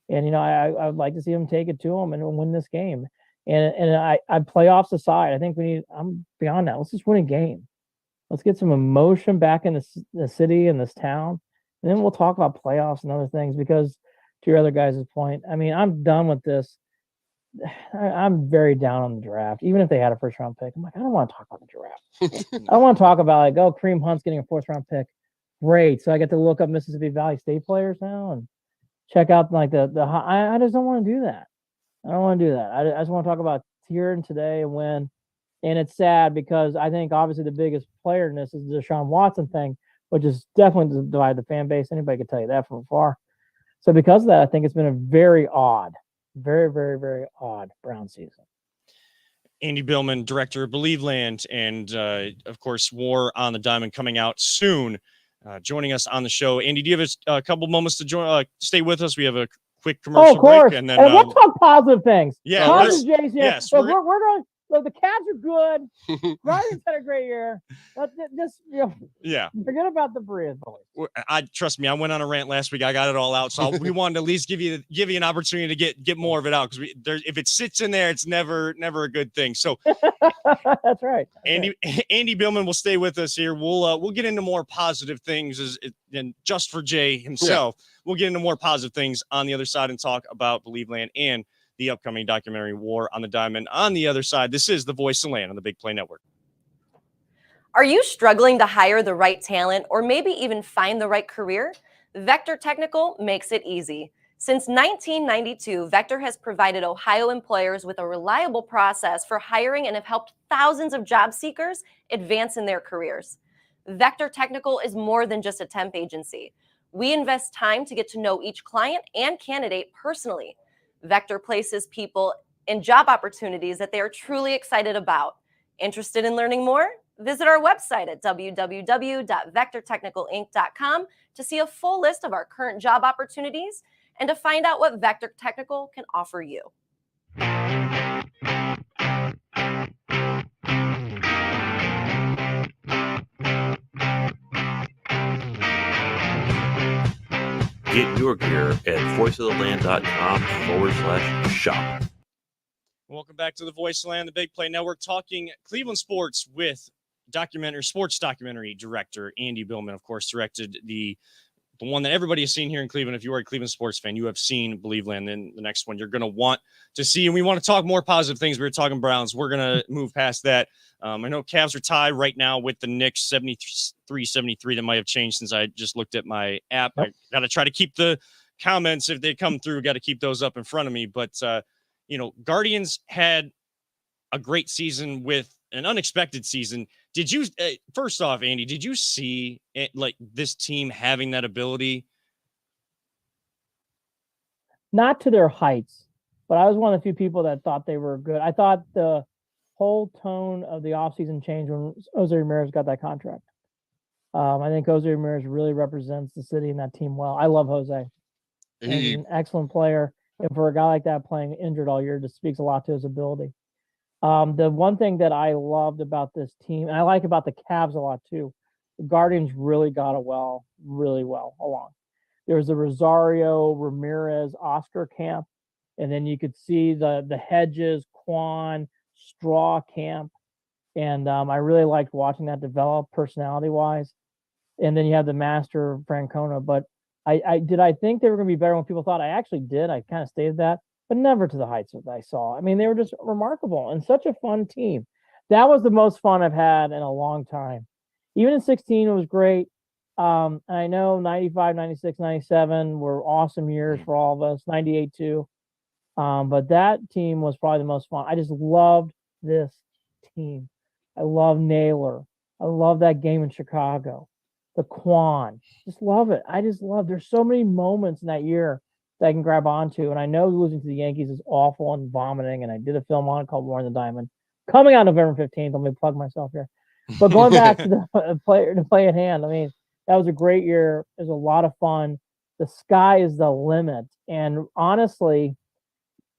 And, I would like to see them take it to them and win this game. And I playoffs aside, I think I'm beyond that. Let's just win a game. Let's get some emotion back in the city and this town. And then we'll talk about playoffs and other things because to your other guys' point, I mean, I'm done with this. I'm very down on the draft. Even if they had a first round pick, I'm like, I don't want to talk about the draft. I don't want to talk about like, oh, Kareem Hunt's getting a fourth round pick. Great. So I get to look up Mississippi Valley State players now and check out like I just don't want to do that. I don't want to do that. I just want to talk about here and today and win. And it's sad because I think obviously the biggest player in this is the Deshaun Watson thing, which is definitely divided the fan base. Anybody could tell you that from afar. So because of that, I think it's been a very odd, very, very, very odd Brown season. Andy Billman, director of Believeland, and of course, War on the Diamond coming out soon. Joining us on the show, Andy, do you have a couple moments to join? Stay with us. We have a quick commercial break, and then we'll talk positive things. Yeah, positive Jason. Yes, we're going. Look, the Cavs are good. Ryan's had a great year. Just forget about the Breeze boys. Trust me. I went on a rant last week. I got it all out, so we wanted to at least give you an opportunity to get more of it out because if it sits in there, it's never a good thing. So that's right. Andy Billman will stay with us here. We'll get into more positive things and just for Jay himself. Yeah. We'll get into more positive things on the other side and talk about Believeland and the upcoming documentary War on the Diamond. On the other side, this is the Voice of the Land on the Big Play Network. Are you struggling to hire the right talent or maybe even find the right career? Vector Technical makes it easy. Since 1992, Vector has provided Ohio employers with a reliable process for hiring and have helped thousands of job seekers advance in their careers. Vector Technical is more than just a temp agency. We invest time to get to know each client and candidate personally. Vector places people in job opportunities that they are truly excited about. Interested in learning more? Visit our website at www.vectortechnicalinc.com to see a full list of our current job opportunities and to find out what Vector Technical can offer you. Get your gear at voiceoftheland.com/shop. Welcome back to the Voice of the Land, the Big Play Network, talking Cleveland sports with sports documentary director Andy Billman. Of course, directed the one that everybody has seen here in Cleveland. If you are a Cleveland sports fan, you have seen Believeland. Then the next one you're going to want to see. And we want to talk more positive things. We were talking Browns. We're going to move past that. I know Cavs are tied right now with the Knicks, 73-73. That might have changed since I just looked at my app. I got to try to keep the comments, if they come through, got to keep those up in front of me. But, Guardians had a great season with an unexpected season. Did you, first off, Andy, did you see this team having that ability? Not to their heights, but I was one of the few people that thought they were good. I thought the whole tone of the offseason changed when Jose Ramirez got that contract. I think Jose Ramirez really represents the city and that team well. I love Jose. He's an excellent player. And for a guy like that playing injured all year, just speaks a lot to his ability. The one thing that I loved about this team, and I like about the Cavs a lot too, the Guardians really got really well along. There was the Rosario, Ramirez, Oscar camp, and then you could see the Hedges, Quan, Straw camp, and I really liked watching that develop personality-wise. And then you have the Master Francona, but I think they were going to be better when people thought. I actually did. I kind of stated that, but never to the heights that I saw. I mean, they were just remarkable and such a fun team. That was the most fun I've had in a long time. Even in 16, it was great. I know 95, 96, 97 were awesome years for all of us. 98 too. But that team was probably the most fun. I just loved this team. I love Naylor. I love that game in Chicago. The Quan. Just love it. There's so many moments in that year that I can grab onto. And I know losing to the Yankees is awful and vomiting. And I did a film on it called War on the Diamond. coming out November 15th. Let me plug myself here. But going back to the play at hand, I mean, that was a great year. It was a lot of fun. The sky is the limit. And honestly,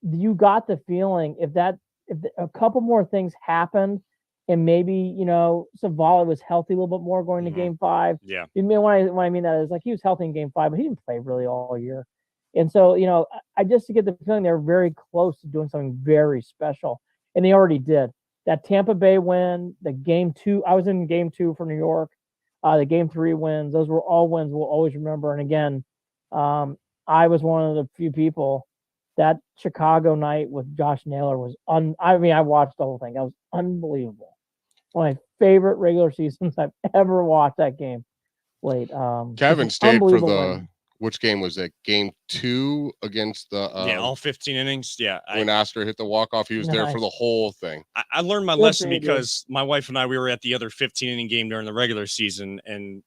you got the feeling if a couple more things happened and maybe, Savali was healthy a little bit more going to game 5. Yeah. You mean when I mean that is like he was healthy in game 5, but he didn't play really all year. And so, I just get the feeling they're very close to doing something very special. And they already did. That Tampa Bay win, the game 2, I was in game 2 for New York. The game 3 wins, those were all wins we'll always remember. And again, I was one of the few people that Chicago night with Josh Naylor was I watched the whole thing. That was unbelievable. One of my favorite regular seasons I've ever watched that game played. Kevin stayed for win. which game was it? Game 2 against the all 15 innings. Yeah. When Oscar hit the walk-off, he was there for the whole thing. I learned my lesson because my wife and I, we were at the other 15-inning game during the regular season. And,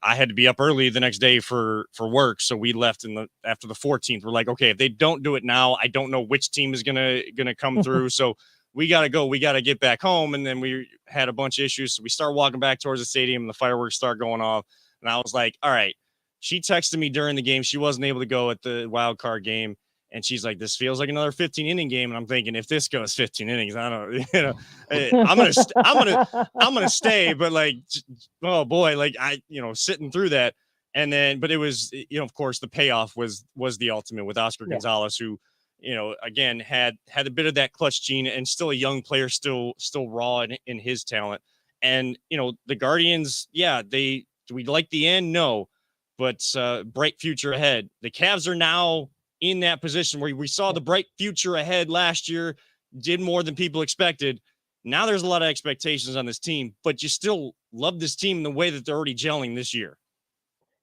I had to be up early the next day for work. So we left after the 14th. We're like, okay, if they don't do it now, I don't know which team is going to come through. So we got to go. We got to get back home. And then we had a bunch of issues. So we start walking back towards the stadium and the fireworks start going off. And I was like, all right. She texted me during the game. She wasn't able to go at the wild card game. And she's like, this feels like another 15-inning game. And I'm thinking, if this goes 15 innings, I don't, I'm going to stay. But like, oh boy, like sitting through that. And then, but it was, of course the payoff was the ultimate with Oscar Gonzalez, who, again, had a bit of that clutch gene and still a young player, still raw in his talent. And, the Guardians, do we like the end? No. But bright future ahead. The Cavs are now in that position where we saw the bright future ahead last year, did more than people expected. Now there's a lot of expectations on this team, but you still love this team in the way that they're already gelling this year.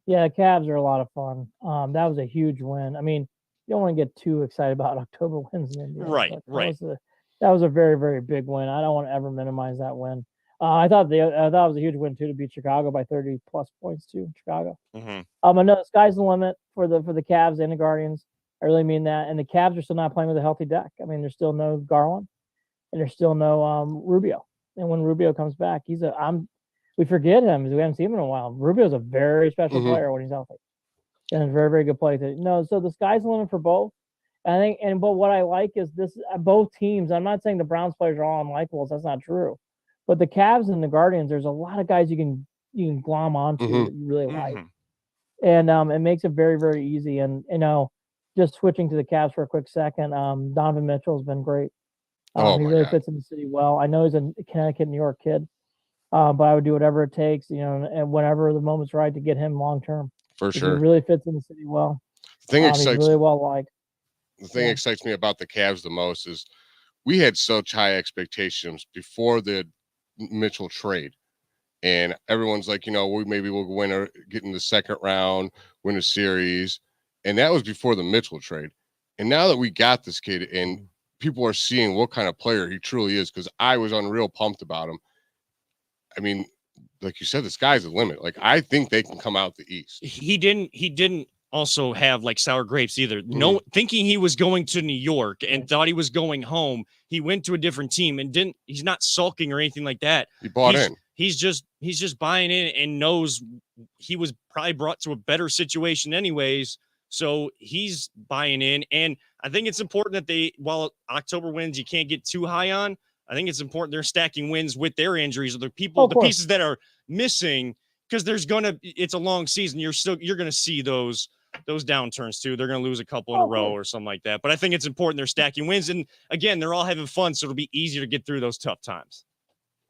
Yeah, the Cavs are a lot of fun. That was a huge win. I mean, you don't want to get too excited about October wins in India. Right. That was a very, very big win. I don't want to ever minimize that win. I thought it was a huge win too to beat Chicago by 30+ points too. Chicago. Mm-hmm. I know the sky's the limit for the Cavs and the Guardians. I really mean that. And the Cavs are still not playing with a healthy deck. I mean, there's still no Garland, and there's still no Rubio. And when Rubio comes back, we forget him because we haven't seen him in a while. Rubio's a very special player when he's healthy, and a very, very good player. So the sky's the limit for both. I think, but what I like is this: both teams. I'm not saying the Browns players are all unlikables. That's not true. But the Cavs and the Guardians, there's a lot of guys you can glom onto that you really like, and it makes it very, very easy. And just switching to the Cavs for a quick second, Donovan Mitchell's been great. He really fits in the city well. I know he's a Connecticut, New York kid, but I would do whatever it takes, and whenever the moment's right to get him long term. For sure, he really fits in the city well. The thing he's really well liked. The thing that excites me about the Cavs the most is we had such high expectations before the Mitchell trade, and everyone's like, we'll win or get in the second round, win a series, and that was before the Mitchell trade. And now that we got this kid and people are seeing what kind of player he truly is, because I was unreal pumped about him. I mean, like you said, the sky's the limit. Like, I think they can come out the East. He didn't also have like sour grapes either. No, thinking he was going to New York and thought he was going home. He went to a different team and he's not sulking or anything like that. He bought in. He's just buying in and knows he was probably brought to a better situation anyways. So he's buying in. And I think it's important that while October wins, you can't get too high on. I think it's important they're stacking wins with their injuries or the pieces that are missing, because it's a long season. You're going to see those downturns too. They're going to lose a couple in a row or something like that. But I think it's important they're stacking wins. And again, they're all having fun. So it'll be easier to get through those tough times.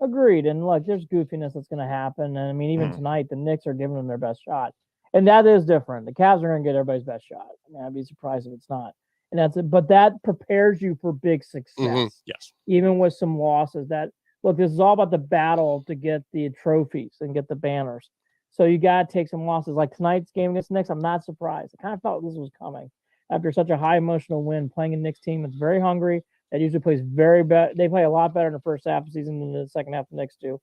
Agreed. And look, there's goofiness that's going to happen. And I mean, even tonight, the Knicks are giving them their best shot. And that is different. The Cavs are going to get everybody's best shot. I mean, I'd be surprised if it's not. And that's it. But that prepares you for big success. Yes. Even with some losses. Look, this is all about the battle to get the trophies and get the banners. So you got to take some losses. Like tonight's game against the Knicks, I'm not surprised. I kind of felt this was coming after such a high emotional win, playing a Knicks team that's very hungry, that usually plays very bad. They play a lot better in the first half of the season than the second half of the Knicks do.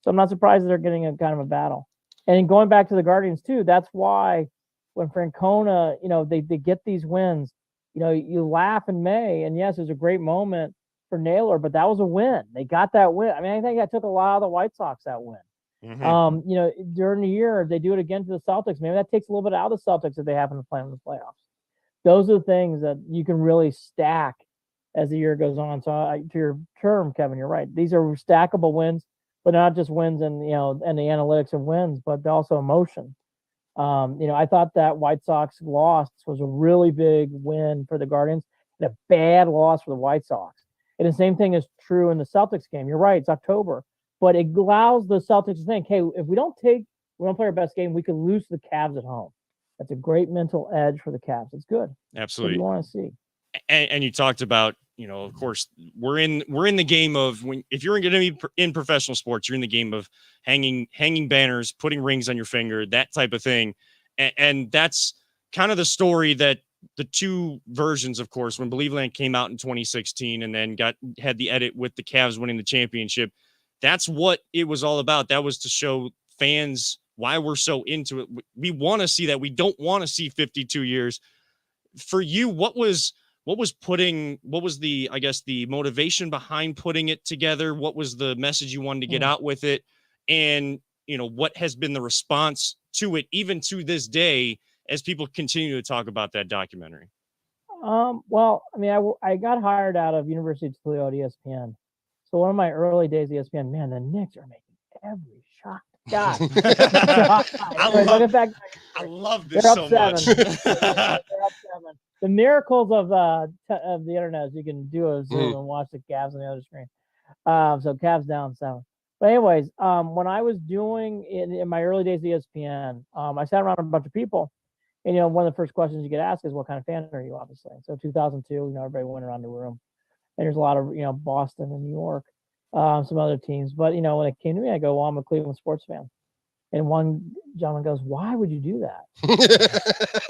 So I'm not surprised that they're getting a kind of a battle. And going back to the Guardians too, that's why when Francona, they get these wins, you laugh in May. And yes, it was a great moment for Naylor, but that was a win. They got that win. I mean, I think that took a lot of the White Sox that win. Mm-hmm. You know, during the year, they do it again to the Celtics. Maybe that takes a little bit out of the Celtics if they happen to play in the playoffs. Those are the things that you can really stack as the year goes on. So, to your term, Kevin, you're right. These are stackable wins, but not just wins and and the analytics of wins, but also emotion. I thought that White Sox loss was a really big win for the Guardians and a bad loss for the White Sox. And the same thing is true in the Celtics game. You're right, it's October, but it allows the Celtics to think, hey, if we don't play our best game, we could lose to the Cavs at home. That's a great mental edge for the Cavs. It's good. Absolutely. What do you want to see? And you talked about, of course, we're in the game of if you're going to be in professional sports, you're in the game of hanging banners, putting rings on your finger, that type of thing. And that's kind of the story that the two versions, of course, when Believeland came out in 2016 and then had the edit with the Cavs winning the championship. That's what it was all about. That was to show fans why we're so into it. We want to see that. We don't want to see 52 years. For you, what was the, I guess, the motivation behind putting it together? What was the message you wanted to get out with it? And, what has been the response to it, even to this day, as people continue to talk about that documentary? Well, I mean, I got hired out of University of Toledo at ESPN. So one of my early days at ESPN, man, the Knicks are making every shot. God. I love this so much. They're up 7. The miracles of the internet is you can do a Zoom and watch the Cavs on the other screen. So Cavs down 7. But anyways, when I was doing in my early days at ESPN, I sat around a bunch of people. And, one of the first questions you get asked is, what kind of fan are you, obviously? So 2002, everybody went around the room. And there's a lot of, Boston and New York, some other teams. But, when it came to me, I go, well, I'm a Cleveland sports fan. And one gentleman goes, why would you do that?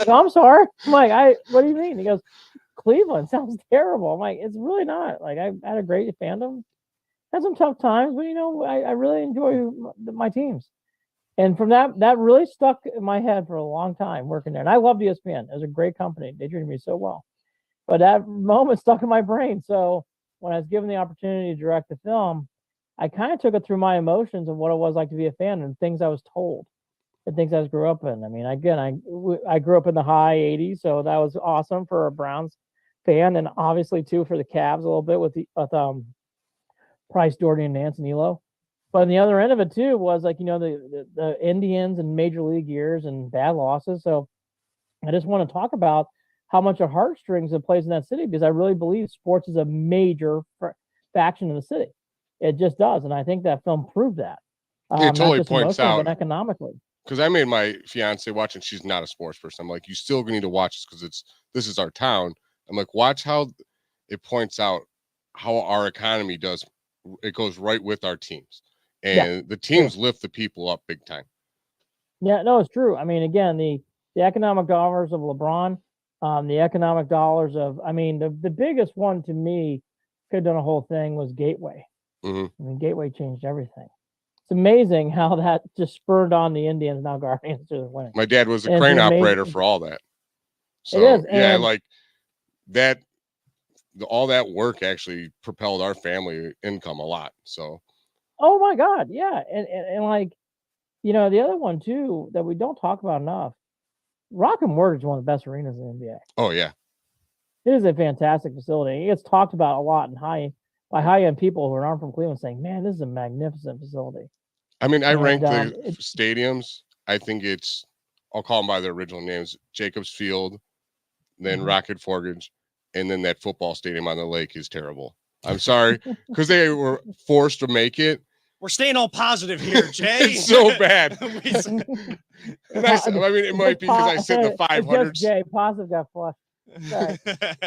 I go, I'm sorry. I'm like, what do you mean? He goes, Cleveland sounds terrible. I'm like, it's really not. Like, I had a great fandom. Had some tough times, but, I really enjoy my teams. And from that really stuck in my head for a long time working there. And I loved ESPN. It was a great company. They treated me so well. But that moment stuck in my brain. So when I was given the opportunity to direct the film, I kind of took it through my emotions of what it was like to be a fan and things I was told and things I grew up in. I mean, again, I grew up in the high 80s, so that was awesome for a Browns fan, and obviously too for the Cavs a little bit with Price, Doherty, and Nance and Elo. But on the other end of it too was like the Indians and major league years and bad losses. So I just want to talk about how much of heartstrings it plays in that city, because I really believe sports is a major faction in the city. It just does, and I think that film proved that. It totally points out, but economically. Because I made my fiance watch, and she's not a sports person. I'm like, you still need to watch this because this is our town. I'm like, watch how it points out how our economy does. It goes right with our teams, and the teams lift the people up big time. Yeah, no, it's true. I mean, again, the economic dollars of LeBron, the economic dollars of, I mean, the biggest one to me could have done a whole thing was Gateway. Mm-hmm. I mean, Gateway changed everything. It's amazing how that just spurred on the Indians, now Guardians, to winning. My dad was a crane operator for all that. So, it is. Yeah, like that, all that work actually propelled our family income a lot. So, oh my God, yeah. And like, the other one too that we don't talk about enough, Rock and Mortgage is one of the best arenas in the NBA. Oh yeah. It is a fantastic facility. It gets talked about a lot by high-end people who aren't from Cleveland, saying, man, this is a magnificent facility. I mean, I rank the stadiums. I think I'll call them by their original names: Jacobs Field, then Rocket Mortgage, and then that football stadium on the lake is terrible. I'm sorry, because they were forced to make it. We're staying all positive here, Jay. It's so bad. I mean, it might be because I said the 500s. Jay, positive got flushed.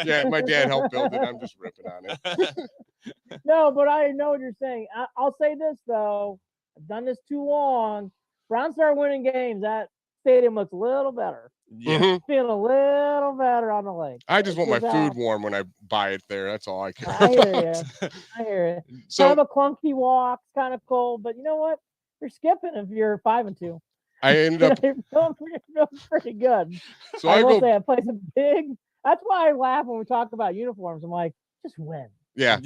Yeah, my dad helped build it. I'm just ripping on it. No, but I know what you're saying. I'll say this though: I've done this too long. Browns start winning games. That stadium looks a little better. Yeah, feeling a little better on the lake. I just want my food warm when I buy it there. That's all I care I about. hear you. So, kind of a clunky walk, kind of cold, but you know what? You're skipping if you're 5-2. I ended up you're feeling pretty good. So I will say I play some big. That's why I laugh when we talk about uniforms. I'm like, just win. Yeah.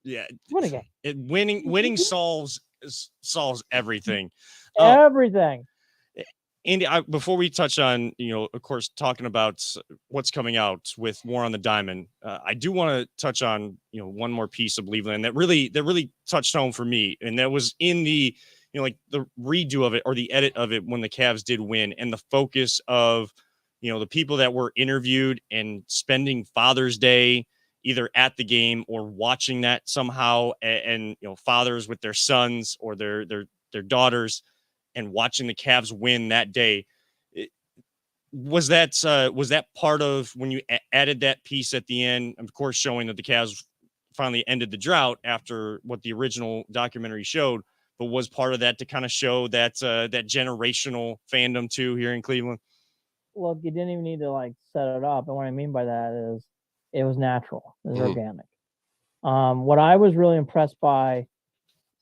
Yeah. Win a game. Winning solves everything. Everything. Andy, before we touch on, of course, talking about what's coming out with War on the Diamond, I do want to touch on, one more piece of Believeland that really touched home for me. And that was in the, like the redo of it or the edit of it when the Cavs did win, and the focus of, the people that were interviewed and spending Father's Day either at the game or watching that somehow, and fathers with their sons or their daughters, and watching the Cavs win that day. Was that part of when you added that piece at the end, of course, showing that the Cavs finally ended the drought after what the original documentary showed, but was part of that to kind of show that that generational fandom too here in Cleveland? Look, you didn't even need to like set it up. And what I mean by that is it was natural. It was organic. What I was really impressed by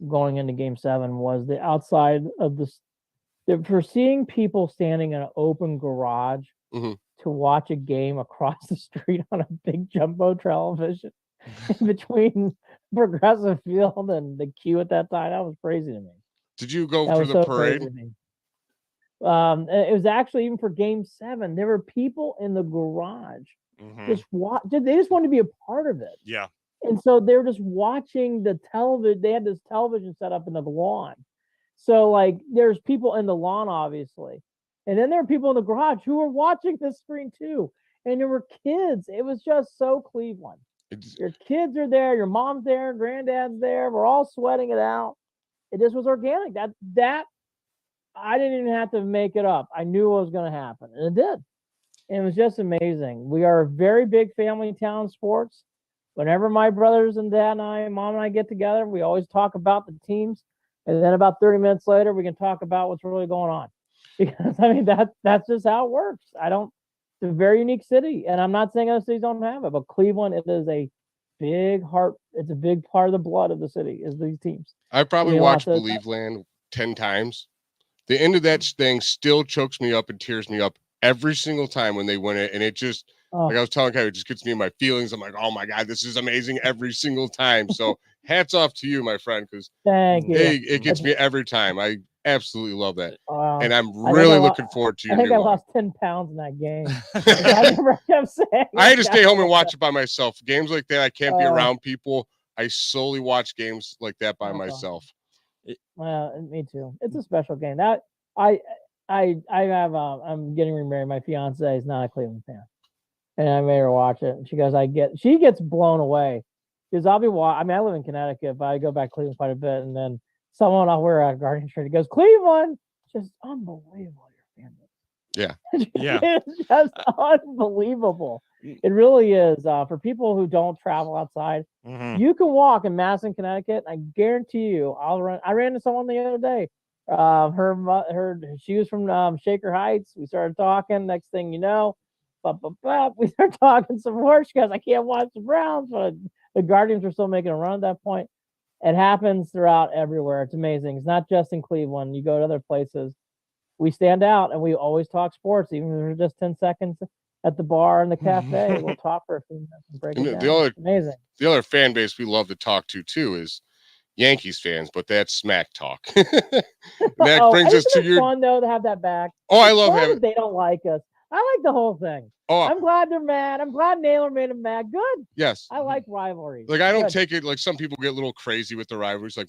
going into Game 7 was the outside of for seeing people standing in an open garage to watch a game across the street on a big jumbo television in between Progressive Field and the queue at that time. That was crazy to me. Did you go through the parade? It was actually, even for Game 7, there were people in the garage just they just wanted to be a part of it. Yeah. And so they're just watching the television. They had this television set up in the lawn. So like there's people in the lawn, obviously. And then there are people in the garage who are watching this screen too. And there were kids. It was just so Cleveland. Your kids are there, your mom's there, granddad's there. We're all sweating it out. It just was organic. That I didn't even have to make it up. I knew what was going to happen. And it did. And it was just amazing. We are a very big family town in sports. Whenever my brothers and dad and mom and I get together, we always talk about the teams. And then about 30 minutes later, we can talk about what's really going on. Because, I mean, that's just how it works. It's a very unique city. And I'm not saying other cities don't have it, but Cleveland, it is a big heart. It's a big part of the blood of the city is these teams. I probably watched Believeland 10 times. The end of that thing still chokes me up and tears me up every single time when they win it. And it just, like I was telling Kevin, it just gets me in my feelings. I'm like, oh my God, this is amazing every single time. So hats off to you, my friend, because it gets me every time. I absolutely love that. And I'm really looking forward to you. I think I lost 10 pounds in that game. I had to stay home and watch it by myself. Games like that, I can't be around people. I solely watch games like that by myself. Well, me too. It's a special game. That I have. I'm getting remarried. My fiance is not a Cleveland fan, and I made her watch it. And she goes, she gets blown away because I'll be I mean, I live in Connecticut, but I go back to Cleveland quite a bit. And then someone I'll wear a Guardian shirt. He goes, Cleveland, just unbelievable. Your fan base. Yeah. It's just unbelievable. It really is. For people who don't travel outside, you can walk in Madison, Connecticut. I guarantee you, I ran into someone the other day. She was from Shaker Heights. We started talking. Next thing you know, we started talking some more. She goes, I can't watch the Browns, but the Guardians are still making a run at that point. It happens throughout everywhere. It's amazing. It's not just in Cleveland. You go to other places. We stand out and we always talk sports, even if it's just 10 seconds at the bar in the cafe. We'll talk for a few minutes and break it down. Amazing. The other fan base we love to talk to too is Yankees fans, but that's smack talk. That brings us to your fun though to have that back. I love having. They don't like us. I like the whole thing. I'm glad they're mad. I'm glad Naylor made them mad. Good. Yes. I like rivalries. Like I don't take it like some people get a little crazy with the rivalries. Like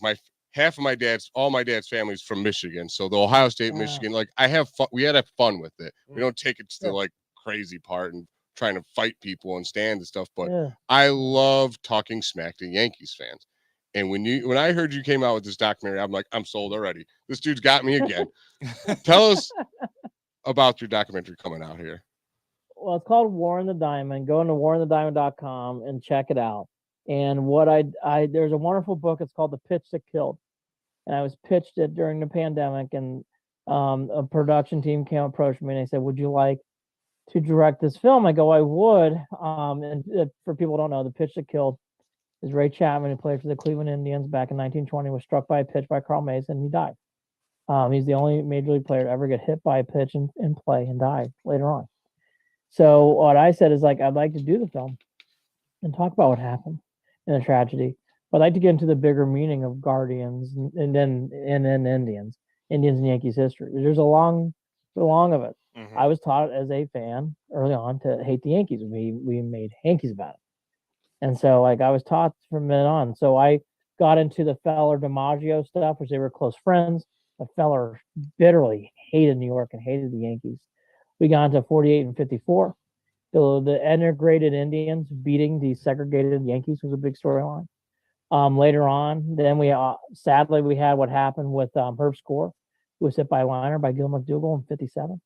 all my dad's family's from Michigan, so the Ohio State, Michigan. Like I have fun. We had fun with it. We don't take it to the like crazy part and trying to fight people and stand and stuff. But I love talking smack to Yankees fans. And when I heard you came out with this documentary, I'm like, I'm sold already. This dude's got me again. Tell us about your documentary coming out here. Well, it's called War on the Diamond. Go into waronthediamond.com and check it out. And there's a wonderful book. It's called The Pitch That Killed. And I was pitched it during the pandemic, and a production team approached me and they said, would you like to direct this film? I go, I would. And for people who don't know, The Pitch That Killed is Ray Chapman, who played for the Cleveland Indians back in 1920, was struck by a pitch by Carl Mason, and he died. He's the only major league player to ever get hit by a pitch in play and died later on. So what I said is, like, I'd like to do the film and talk about what happened and the tragedy. But I'd like to get into the bigger meaning of Guardians and then Indians and Yankees history. There's a long of it. Mhm. I was taught as a fan early on to hate the Yankees. We made Yankees about it. And so like I was taught from then on. So I got into the Feller DiMaggio stuff, which they were close friends. The Feller bitterly hated New York and hated the Yankees. We got into 48 and 54. The integrated Indians beating the segregated Yankees was a big storyline. Later on, then we sadly we had what happened with Herb Score, who was hit by a liner by Gil McDougall in 57.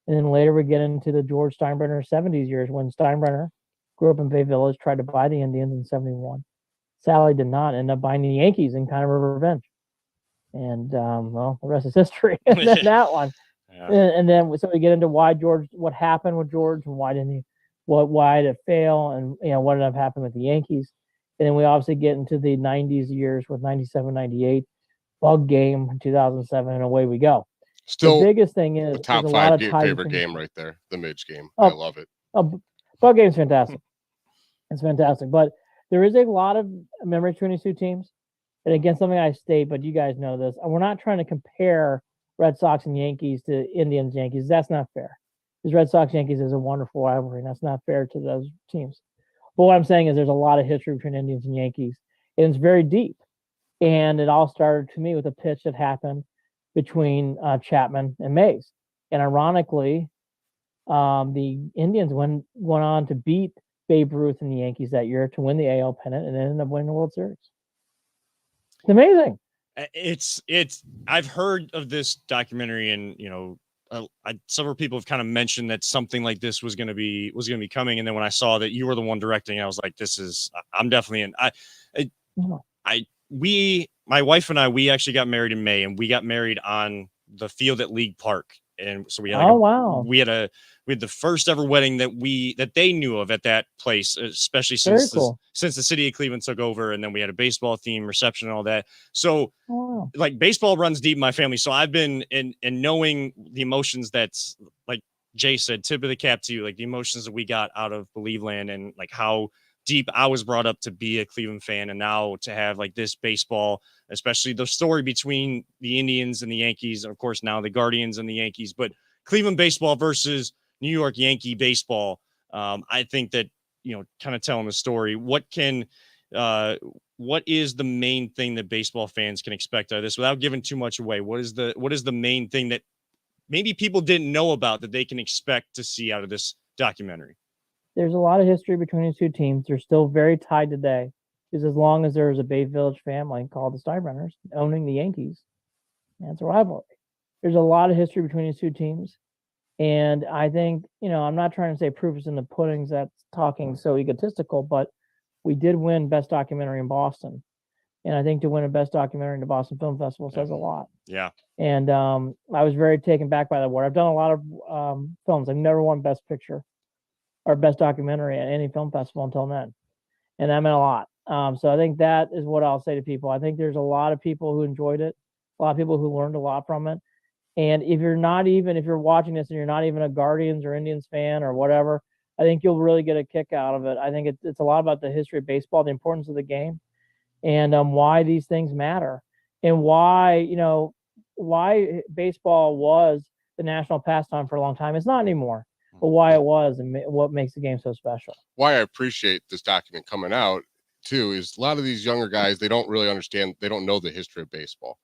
And then later we get into the George Steinbrenner 70s years when Steinbrenner grew up in Bay Village, tried to buy the Indians in 71. Sadly did not end up buying the Yankees in kind of a revenge. And well, the rest is history. And then that one. Yeah. And then so we get into what happened with George and why did it fail, and what ended up happening with the Yankees. And then we obviously get into the 90s years with 97, 98, bug game in 2007, and away we go. Still, the biggest thing is the top there's a lot of five ties favorite between- game right there, the Midge game. Oh. I love it. Bug game's fantastic. It's fantastic. But there is a lot of memory between these two teams. And again, something I state, but you guys know this. We're not trying to compare Red Sox and Yankees to Indians Yankees. That's not fair. Because Red Sox Yankees is a wonderful rivalry, and that's not fair to those teams. But what I'm saying is there's a lot of history between Indians and Yankees, and it's very deep. And it all started to me with a pitch that happened between Chapman and Mays. And ironically, the Indians went on to beat Babe Ruth and the Yankees that year to win the AL pennant and ended up winning the World Series. It's amazing. I've heard of this documentary, and several people have kind of mentioned that something like this was going to be coming. And then when I saw that you were the one directing, I was like, I'm definitely in. My wife and I, we actually got married in May, and we got married on the field at League Park. And so we had wow. We had the first ever wedding that they knew of at that place, especially since since the city of Cleveland took over, and then we had a baseball theme reception and all that. So like baseball runs deep in my family. So I've been in knowing the emotions that's like Jay said, tip of the cap to you, like the emotions that we got out of Believeland, and like how deep I was brought up to be a Cleveland fan, and now to have like this baseball, especially the story between the Indians and the Yankees, and of course now the Guardians and the Yankees, but Cleveland baseball versus New York Yankee baseball. I think that, kind of telling the story, what is the main thing that baseball fans can expect out of this without giving too much away? What is the main thing that maybe people didn't know about that they can expect to see out of this documentary? There's a lot of history between these two teams. They're still very tied today, because as long as there's a Bay Village family called the Steinbrenners owning the Yankees, it's a rivalry. There's a lot of history between these two teams. And I think, I'm not trying to say proof is in the puddings, that's talking so egotistical, but we did win Best Documentary in Boston. And I think to win a Best Documentary in the Boston Film Festival says a lot. Yeah. And I was very taken back by the award. I've done a lot of films. I've never won Best Picture or Best Documentary at any film festival until then. And that meant a lot. So I think that is what I'll say to people. I think there's a lot of people who enjoyed it, a lot of people who learned a lot from it. And if you're watching this and you're not even a Guardians or Indians fan or whatever, I think you'll really get a kick out of it. I think it's a lot about the history of baseball, the importance of the game, and why these things matter, and why baseball was the national pastime for a long time. It's not anymore, but why it was and what makes the game so special. Why I appreciate this document coming out too is a lot of these younger guys, they don't really understand, they don't know the history of baseball.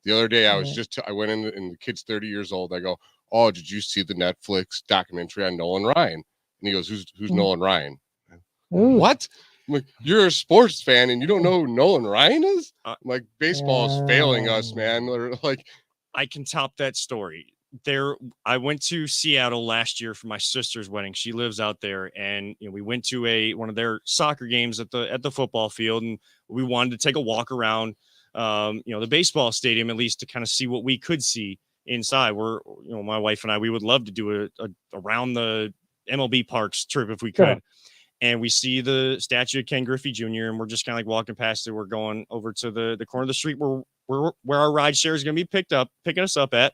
The other day, I went in and the kid's 30 years old. I go, "Oh, did you see the Netflix documentary on Nolan Ryan?" And he goes, "Who's Nolan Ryan?" What? I'm like, "You're a sports fan and you don't know who Nolan Ryan is?" I'm like, baseball is failing us, man. Like, I can top that story. I went to Seattle last year for my sister's wedding. She lives out there, and we went to one of their soccer games at the football field, and we wanted to take a walk around the baseball stadium, at least to kind of see what we could see inside. My wife and I, we would love to do a around the MLB parks trip if we could. Sure. And we see the statue of Ken Griffey Jr. and we're just kind of like walking past it. We're going over to the corner of the street where our ride share is going to be picking us up at.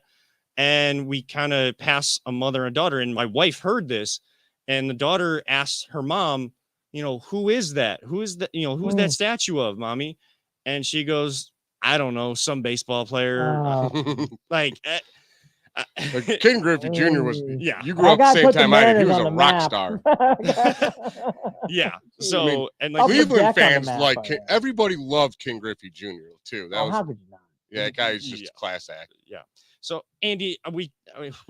And we kind of pass a mother and daughter, and my wife heard this, and the daughter asked her mom, who is that? Who's that statue of, mommy? And she goes, I don't know, some baseball player. Like King Griffey Jr. was, yeah. you grew up the same time I did. He was a rock star. Yeah. So, and I'll like put Cleveland Jack on the fans, map, like, by the way. everybody loved King Griffey Jr. too. That How was, could you not? yeah, that guy is just a class act. Yeah. So Andy, we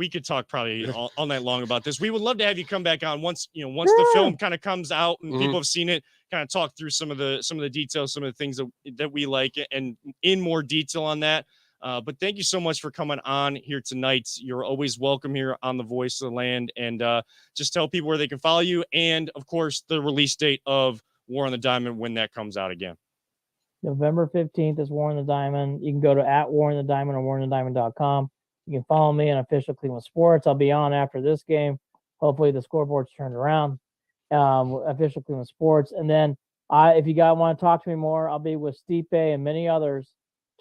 could talk probably all night long about this. We would love to have you come back on once the film kind of comes out and people have seen it, kind of talk through some of the details, some of the things that we like, and in more detail on that. But thank you so much for coming on here tonight. You're always welcome here on the Voice of the Land, and just tell people where they can follow you, and of course the release date of War on the Diamond when that comes out again. November 15th is War on the Diamond. You can go to @WarOnTheDiamond or WarOnTheDiamond.com. You can follow me on Official Cleveland Sports. I'll be on after this game. Hopefully the scoreboard's turned around. Official Cleveland Sports. And then if you guys want to talk to me more, I'll be with Stipe and many others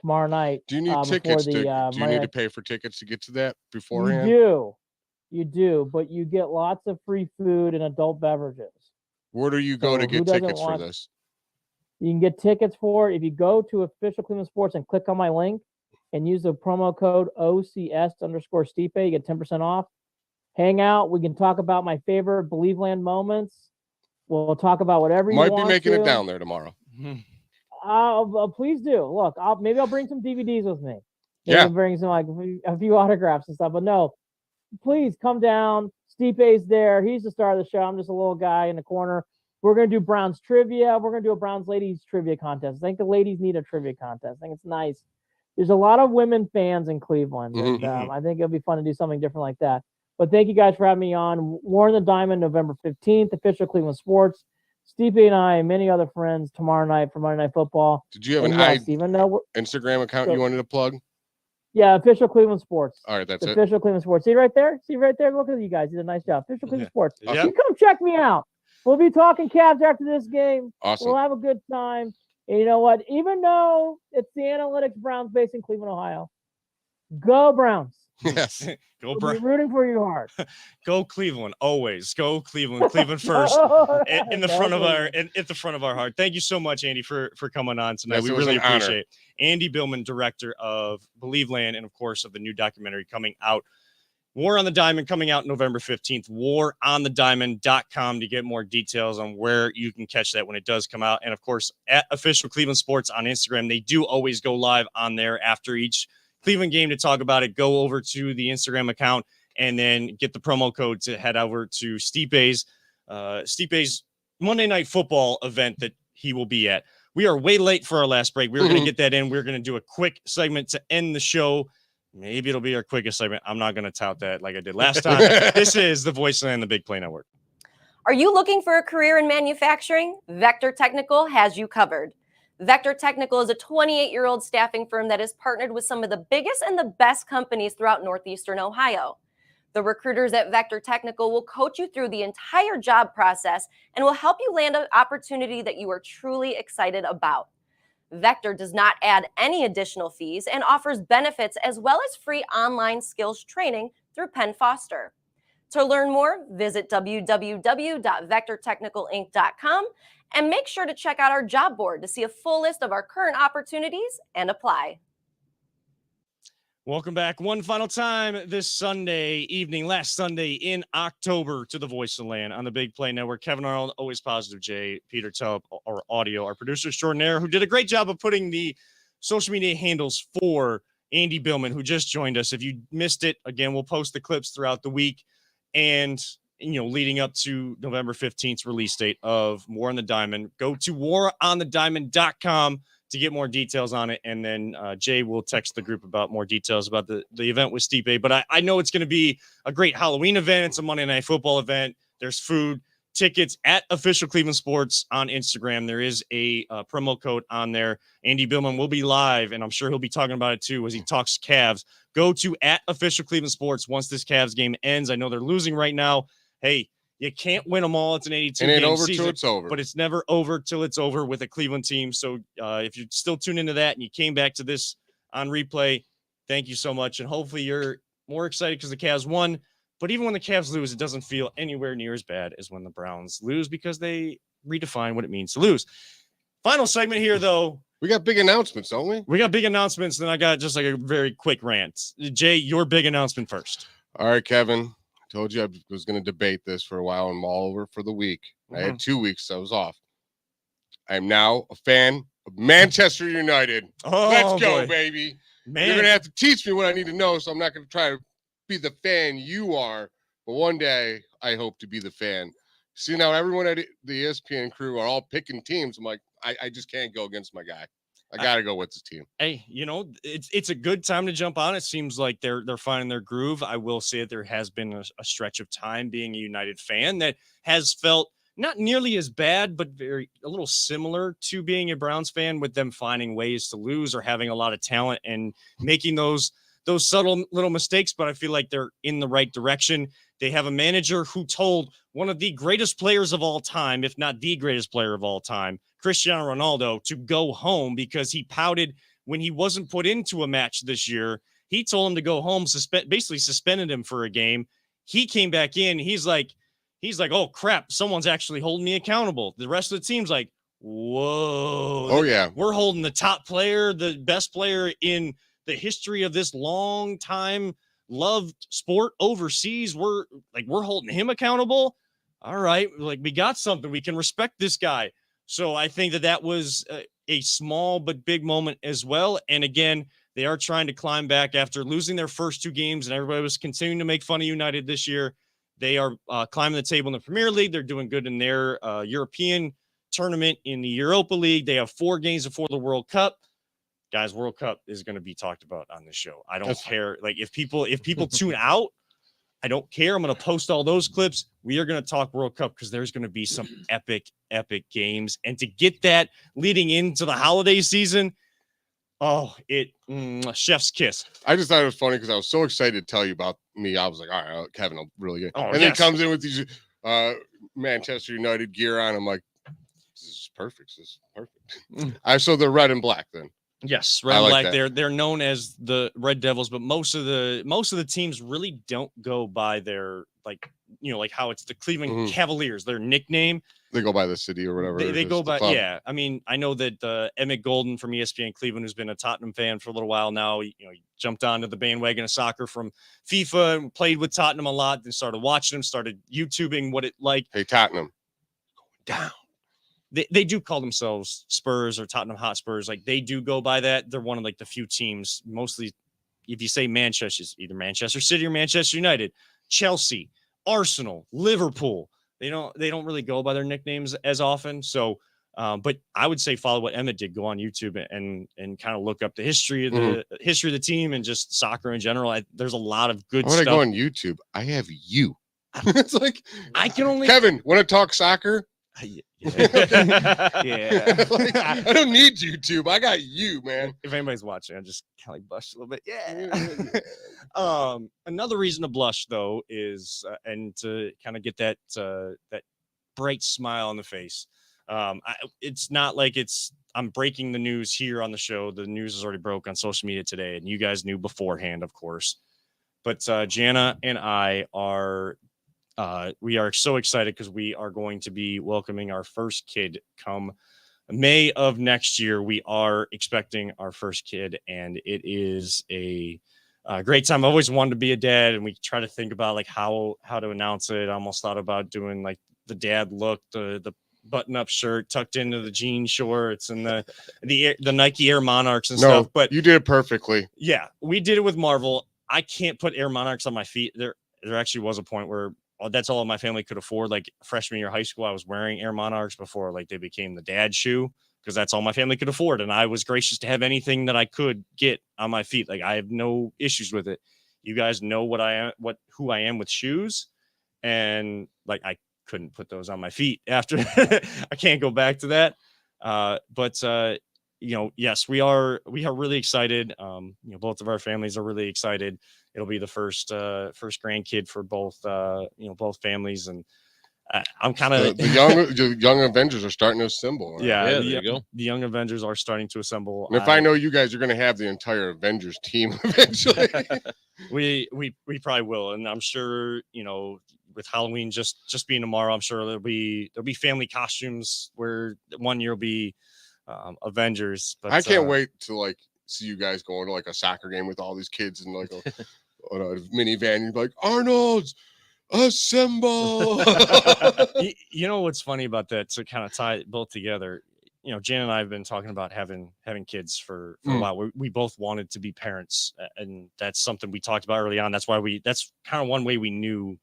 tomorrow night. Do you need tickets? Do you need to pay for tickets to get to that beforehand? You do, but you get lots of free food and adult beverages. Where do you go to get tickets for this? You can get tickets for it if you go to Official Cleveland Sports and click on my link and use the promo code OCS_Stipe. You get 10% off. Hang out. We can talk about my favorite Believeland moments. We'll talk about whatever you want. Might be making it down there tomorrow. Please do. Look, maybe I'll bring some DVDs with me. Maybe I'll bring some a few autographs and stuff. But no, please come down. Stipe's there. He's the star of the show. I'm just a little guy in the corner. We're going to do Browns trivia. We're going to do a Browns ladies trivia contest. I think the ladies need a trivia contest. I think it's nice. There's a lot of women fans in Cleveland, and I think it'll be fun to do something different like that. But thank you guys for having me on. War on the Diamond, November 15th, Official Cleveland Sports. Stipe and I and many other friends tomorrow night for Monday Night Football. Did you have Instagram account you wanted to plug? Yeah, Official Cleveland Sports. All right, that's Official Cleveland Sports. See right there? Look at you guys. You did a nice job. Official Cleveland Sports. Yeah. You come check me out. We'll be talking Cavs after this game. Awesome. We'll have a good time. And you know what? Even though it's the Analytics Browns based in Cleveland, Ohio, go Browns. Yes. Go We'll be rooting for you hard. Go Cleveland. Always go Cleveland. Cleveland first. In the front of our heart. Thank you so much, Andy, for coming on tonight. Yes, we it was really an honor. appreciate it. Andy Billman, director of Believeland, and of course of the new documentary coming out. War on the Diamond coming out November 15th. WarOnTheDiamond.com to get more details on where you can catch that when it does come out. And of course, at Official Cleveland Sports on Instagram, they do always go live on there after each Cleveland game to talk about it. Go over to the Instagram account and then get the promo code to head over to Stipe's Monday Night Football event that he will be at. We are way late for our last break. We were going to get that in. We're going to do a quick segment to end the show. Maybe it'll be our quickest segment. I'm not going to tout that like I did last time. This is the Voice of the Land, the Big Play Network. Are you looking for a career in manufacturing? Vector Technical has you covered. Vector Technical is a 28-year-old staffing firm that is partnered with some of the biggest and the best companies throughout Northeastern Ohio. The recruiters at Vector Technical will coach you through the entire job process and will help you land an opportunity that you are truly excited about. Vector does not add any additional fees and offers benefits as well as free online skills training through Penn Foster. To learn more, visit www.vectortechnicalinc.com and make sure to check out our job board to see a full list of our current opportunities and apply. Welcome back one final time this Sunday evening, last Sunday in October, to the Voice of the Land on the Big Play Network. Kevin Arnold, always positive Jay, Peter Tubb, our audio, our producer extraordinaire, who did a great job of putting the social media handles for Andy Billman, who just joined us. If you missed it, again, we'll post the clips throughout the week and, leading up to November 15th release date of War on the Diamond. Go to WarOnTheDiamond.com to get more details on it. And then Jay will text the group about more details about the event with Stipe. But I know it's going to be a great Halloween event. It's a Monday Night Football event. There's food, tickets at Official Cleveland Sports on Instagram. There is a promo code on there. Andy Billman will be live, and I'm sure he'll be talking about it too as he talks Cavs. Go to at Official Cleveland Sports once this Cavs game ends. I know they're losing right now. Hey, you can't win them all. It's an 82 game over season, till it's over. but it's never over till it's over with a Cleveland team. So if you're still tuned into that and you came back to this on replay, thank you so much. And hopefully you're more excited because the Cavs won. But even when the Cavs lose, it doesn't feel anywhere near as bad as when the Browns lose because they redefine what it means to lose. Final segment here, though. We got big announcements, don't we? We got big announcements. Then I got just like a very quick rant. Jay, your big announcement first. All right, Kevin. I told you I was going to debate this for a while and mull over for the week. I had 2 weeks. So I was off. I am now a fan of Manchester United. Oh, let's go, boy. baby. Man. You're going to have to teach me what I need to know, so I'm not going to try to be the fan you are. But one day, I hope to be the fan. See, now everyone at the ESPN crew are all picking teams. I'm like, I just can't go against my guy. I got to go with this team. Hey, it's a good time to jump on. It seems like they're finding their groove. I will say that there has been a stretch of time being a United fan that has felt not nearly as bad, but a little similar to being a Browns fan, with them finding ways to lose or having a lot of talent and making those subtle little mistakes. But I feel like they're in the right direction. They have a manager who told one of the greatest players of all time, if not the greatest player of all time, Cristiano Ronaldo, to go home because he pouted when he wasn't put into a match this year. He told him to go home, basically suspended him for a game. He came back in. He's like, oh crap, someone's actually holding me accountable. The rest of the team's like, whoa. Oh, yeah. We're holding the top player, the best player in the history of this long time loved sport overseas. We're holding him accountable. All right. Like, we got something. We can respect this guy. So I think that was a small but big moment as well. And again, they are trying to climb back after losing their first 2 games, and everybody was continuing to make fun of United this year. They are climbing the table in the Premier League. They're doing good in their European tournament in the Europa League. They have 4 games before the World Cup. Guys, World Cup is going to be talked about on this show. I don't care. Like, if people tune out, I don't care. I'm going to post all those clips. We are going to talk World Cup because there's going to be some epic games. And to get that leading into the holiday season, chef's kiss. I just thought it was funny because I was so excited to tell you about me. I was like, all right, Kevin will really get. Oh, and then comes in with these Manchester United gear on. I'm like, this is perfect. This is perfect. So they're red and black then. Yes, red and black. They're known as the Red Devils, but most of the teams really don't go by their like how it's the Cleveland Cavaliers, their nickname. They go by the city or whatever. They go by yeah. I mean, I know that Emmett Golden from ESPN Cleveland, who's been a Tottenham fan for a little while now, he jumped onto the bandwagon of soccer from FIFA and played with Tottenham a lot. Then started watching them, started YouTubing what it like. Hey, Tottenham, going down. They do call themselves Spurs or Tottenham Hotspurs. Like, they do go by that. They're one of like the few teams, mostly if you say Manchester, it's either Manchester City or Manchester United, Chelsea, Arsenal, Liverpool. They don't really go by their nicknames as often. So, but I would say follow what Emmett did. Go on YouTube and kind of look up the history of the team and just soccer in general. There's a lot of good stuff. When I go on YouTube, I have you. It's like, I can only Kevin, want to talk soccer? Yeah. Like, I don't need YouTube. I got you, man. If anybody's watching, I just kind of like blush a little bit. Yeah. Another reason to blush though is and to kind of get that bright smile on the face. It's not like I'm breaking the news here on the show. The news is already broke on social media today, and you guys knew beforehand, of course. But Jana and I are we are so excited because we are going to be welcoming our first kid come May of next year. We are expecting our first kid, and it is a great time. I always wanted to be a dad, and we try to think about like how to announce it. I almost thought about doing like the dad look, the button-up shirt tucked into the jean shorts and the Nike Air Monarchs and stuff. But you did it perfectly. Yeah, we did it with Marvel. I can't put Air Monarchs on my feet. There actually was a point where that's all my family could afford. Like freshman year of high school, I was wearing Air Monarchs before like they became the dad shoe because that's all my family could afford. And I was gracious to have anything that I could get on my feet. Like, I have no issues with it. You guys know who I am with shoes. And like, I couldn't put those on my feet after I can't go back to that. But yes, we are really excited. Both of our families are really excited. It'll be the first grandkid for both families, and I'm kind of the young Avengers are starting to assemble. Right? Yeah, there you go. The young Avengers are starting to assemble. And if I know you guys are going to have the entire Avengers team eventually, we probably will, and I'm sure with Halloween just being tomorrow, I'm sure there'll be family costumes where one year will be Avengers. But I can't wait to like see you guys going to like a soccer game with all these kids and like on a minivan. You're like, Arnold's assemble. You know what's funny about that, to kind of tie it both together? Jan and I have been talking about having kids for a while. We both wanted to be parents, and that's something we talked about early on. That's kind of one way we knew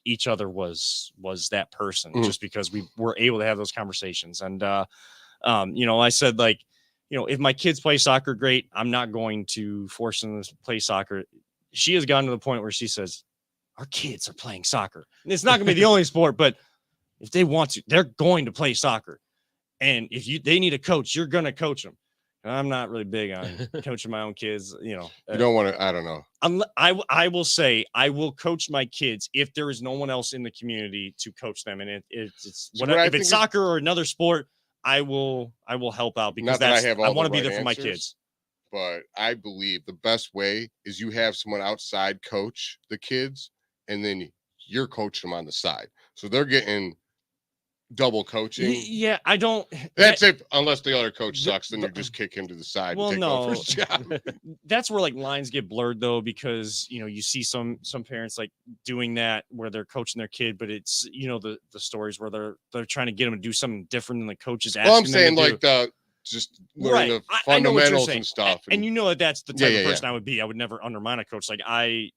each other was that person, just because we were able to have those conversations. And I said, like, if my kids play soccer, great. I'm not going to force them to play soccer. She has gotten to the point where she says, our kids are playing soccer. And it's not going to be the only sport, but if they want to, they're going to play soccer. And if they need a coach, you're going to coach them. And I'm not really big on coaching my own kids. You don't want to, I don't know. I will say I will coach my kids if there is no one else in the community to coach them. And it's whatever, if it's soccer or another sport, I will help out, because I want to be there for my kids. But I believe the best way is you have someone outside coach the kids, and then you're coaching them on the side. So they're getting double coaching. Yeah, I don't. That's it. Unless the other coach sucks, then you just kick him to the side and take over his job. That's where like lines get blurred, though, because you see some parents like doing that where they're coaching their kid, but it's the stories where they're trying to get them to do something different than the coach is asking. Well, I'm saying them to like do. Just learn the fundamentals and stuff. And that's the type of person I would be. I would never undermine a coach. Like I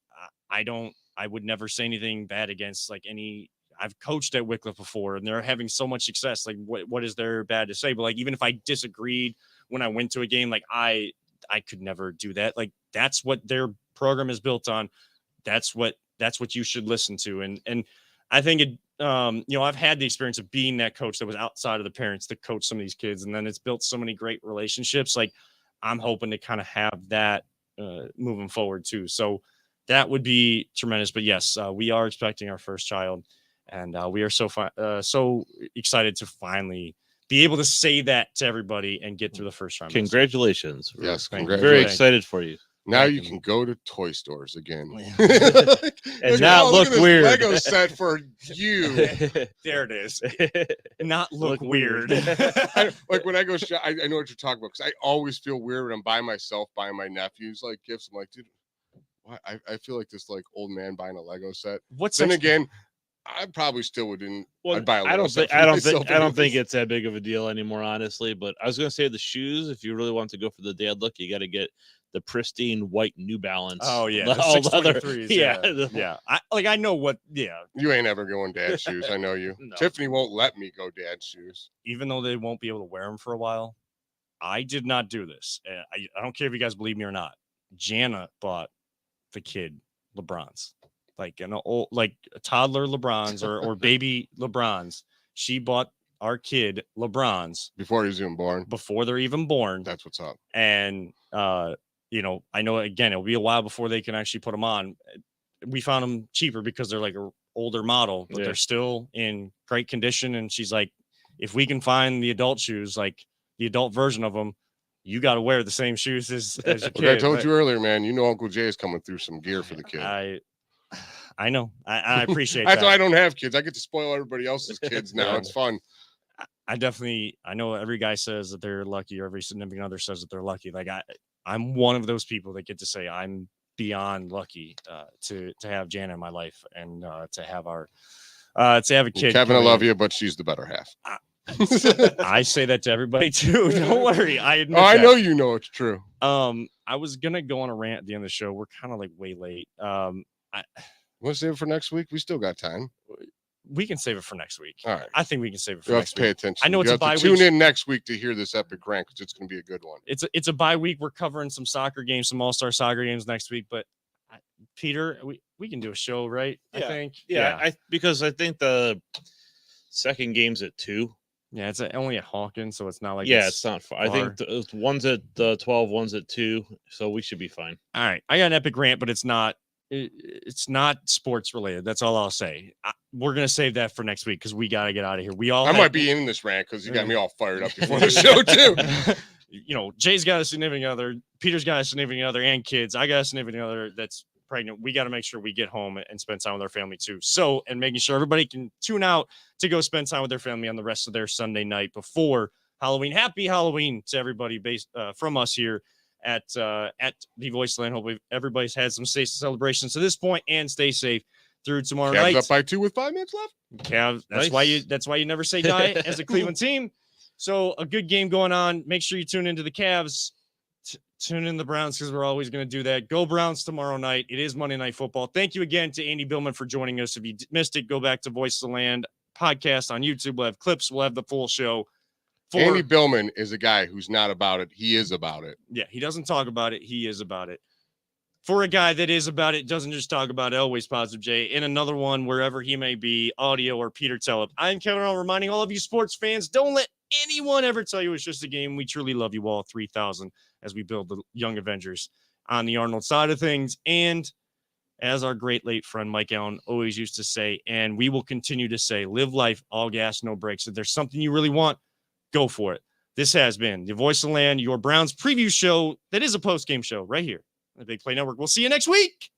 would never say anything bad against like any. I've coached at Wycliffe before, and they're having so much success. Like, what is there bad to say? But like, even if I disagreed when I went to a game, like I could never do that. Like, that's what their program is built on. That's what you should listen to. And I think it. I've had the experience of being that coach that was outside of the parents to coach some of these kids, and then it's built so many great relationships. Like, I'm hoping to kind of have that moving forward too. So that would be tremendous. But yes, we are expecting our first child. And we are so excited to finally be able to say that to everybody and get through the first round. Congratulations. Yes, congratulations. Very excited for you. Now you can go to toy stores again. And not look weird. Lego set for you. There it is. Not look weird. Like when I go shop, I know what you're talking about, because I always feel weird when I'm by myself buying my nephews like gifts. I'm like, dude, why? I feel like this like old man buying a Lego set. Then again, I probably still wouldn't. Well, I'd buy a I don't set I don't think it's that big of a deal anymore, honestly. But I was gonna say the shoes. If you really want to go for the dad look, you got to get the pristine white New Balance. Oh yeah, all leather. Yeah. I know what. Yeah, you ain't ever going dad shoes. I know you. No. Tiffany won't let me go dad shoes, even though they won't be able to wear them for a while. I did not do this. I don't care if you guys believe me or not. Jana bought the kid LeBrons. Like a toddler LeBrons or baby LeBrons. She bought our kid LeBrons before he's even born. Before they're even born. That's what's up. And I know again it'll be a while before they can actually put them on. We found them cheaper because they're like an older model, but they're still in great condition. And she's like, if we can find the adult shoes, like the adult version of them, you got to wear the same shoes as your kid. Like I told you earlier, man. Uncle Jay is coming through some gear for the kid. I know. I appreciate That's that. why I don't have kids. I get to spoil everybody else's kids now. It's fun. I know every guy says that they're lucky, or every significant other says that they're lucky. Like I'm one of those people that get to say I'm beyond lucky to have Jana in my life and to have a kid. Kevin, I love you, but she's the better half. I say that to everybody too. Don't worry. I admit I know you know it's true. I was gonna go on a rant at the end of the show. We're kind of like way late. We'll save it for next week. We still got time. We can save it for next week. All right. I think we can save it for you next have to pay week. attention. I know it's a bye week. Tune in next week to hear this epic rant because it's going to be a good one. It's a bye week. We're covering some soccer games, some all-star soccer games next week. But Peter, we can do a show, right? Yeah. I think. Yeah. Because I think the second game's at 2. Yeah, it's only at Hawkins, so it's not like it's not far. I think one's at 12, one's at 2, so we should be fine. All right, I got an epic rant, but it's not sports related. That's all I'll say. We're gonna save that for next week because we got to get out of here. I might be in this rant because you got me all fired up before the show too. Jay's got a significant other, Peter's got a significant other, and kids. I got a significant other that's pregnant, we got to make sure we get home and spend time with our family too. So, and making sure everybody can tune out to go spend time with their family on the rest of their Sunday night before Halloween. Happy Halloween to everybody based from us here at the Voiceland. Hopefully everybody's had some safe celebrations to this point, and stay safe through tomorrow Cavs night. up by 2 with 5 minutes left. Cavs, that's why you never say die as a Cleveland team. So a good game going on. Make sure you tune into the Cavs. Tune in the Browns, because we're always going to do that. Go Browns tomorrow night. It is Monday Night Football. Thank you again to Andy Billman for joining us. If you missed it, go back to Voice of the Land podcast on YouTube. We'll have clips. We'll have the full show. Andy Billman is a guy who's not about it. He is about it. Yeah, he doesn't talk about it. He is about it. For a guy that is about it, doesn't just talk about it, always Positive J, in another one, wherever he may be, audio or Peter Tellep. I'm Kevin Arnold, reminding all of you sports fans, don't let anyone ever tell you it's just a game. We truly love you all, 3,000, as we build the Young Avengers on the Arnold side of things. And as our great late friend Mike Allen always used to say, and we will continue to say, live life, all gas, no brakes. If there's something you really want, go for it. This has been the Voice of the Land, your Browns preview show that is a post-game show right here on the Big Play Network. We'll see you next week.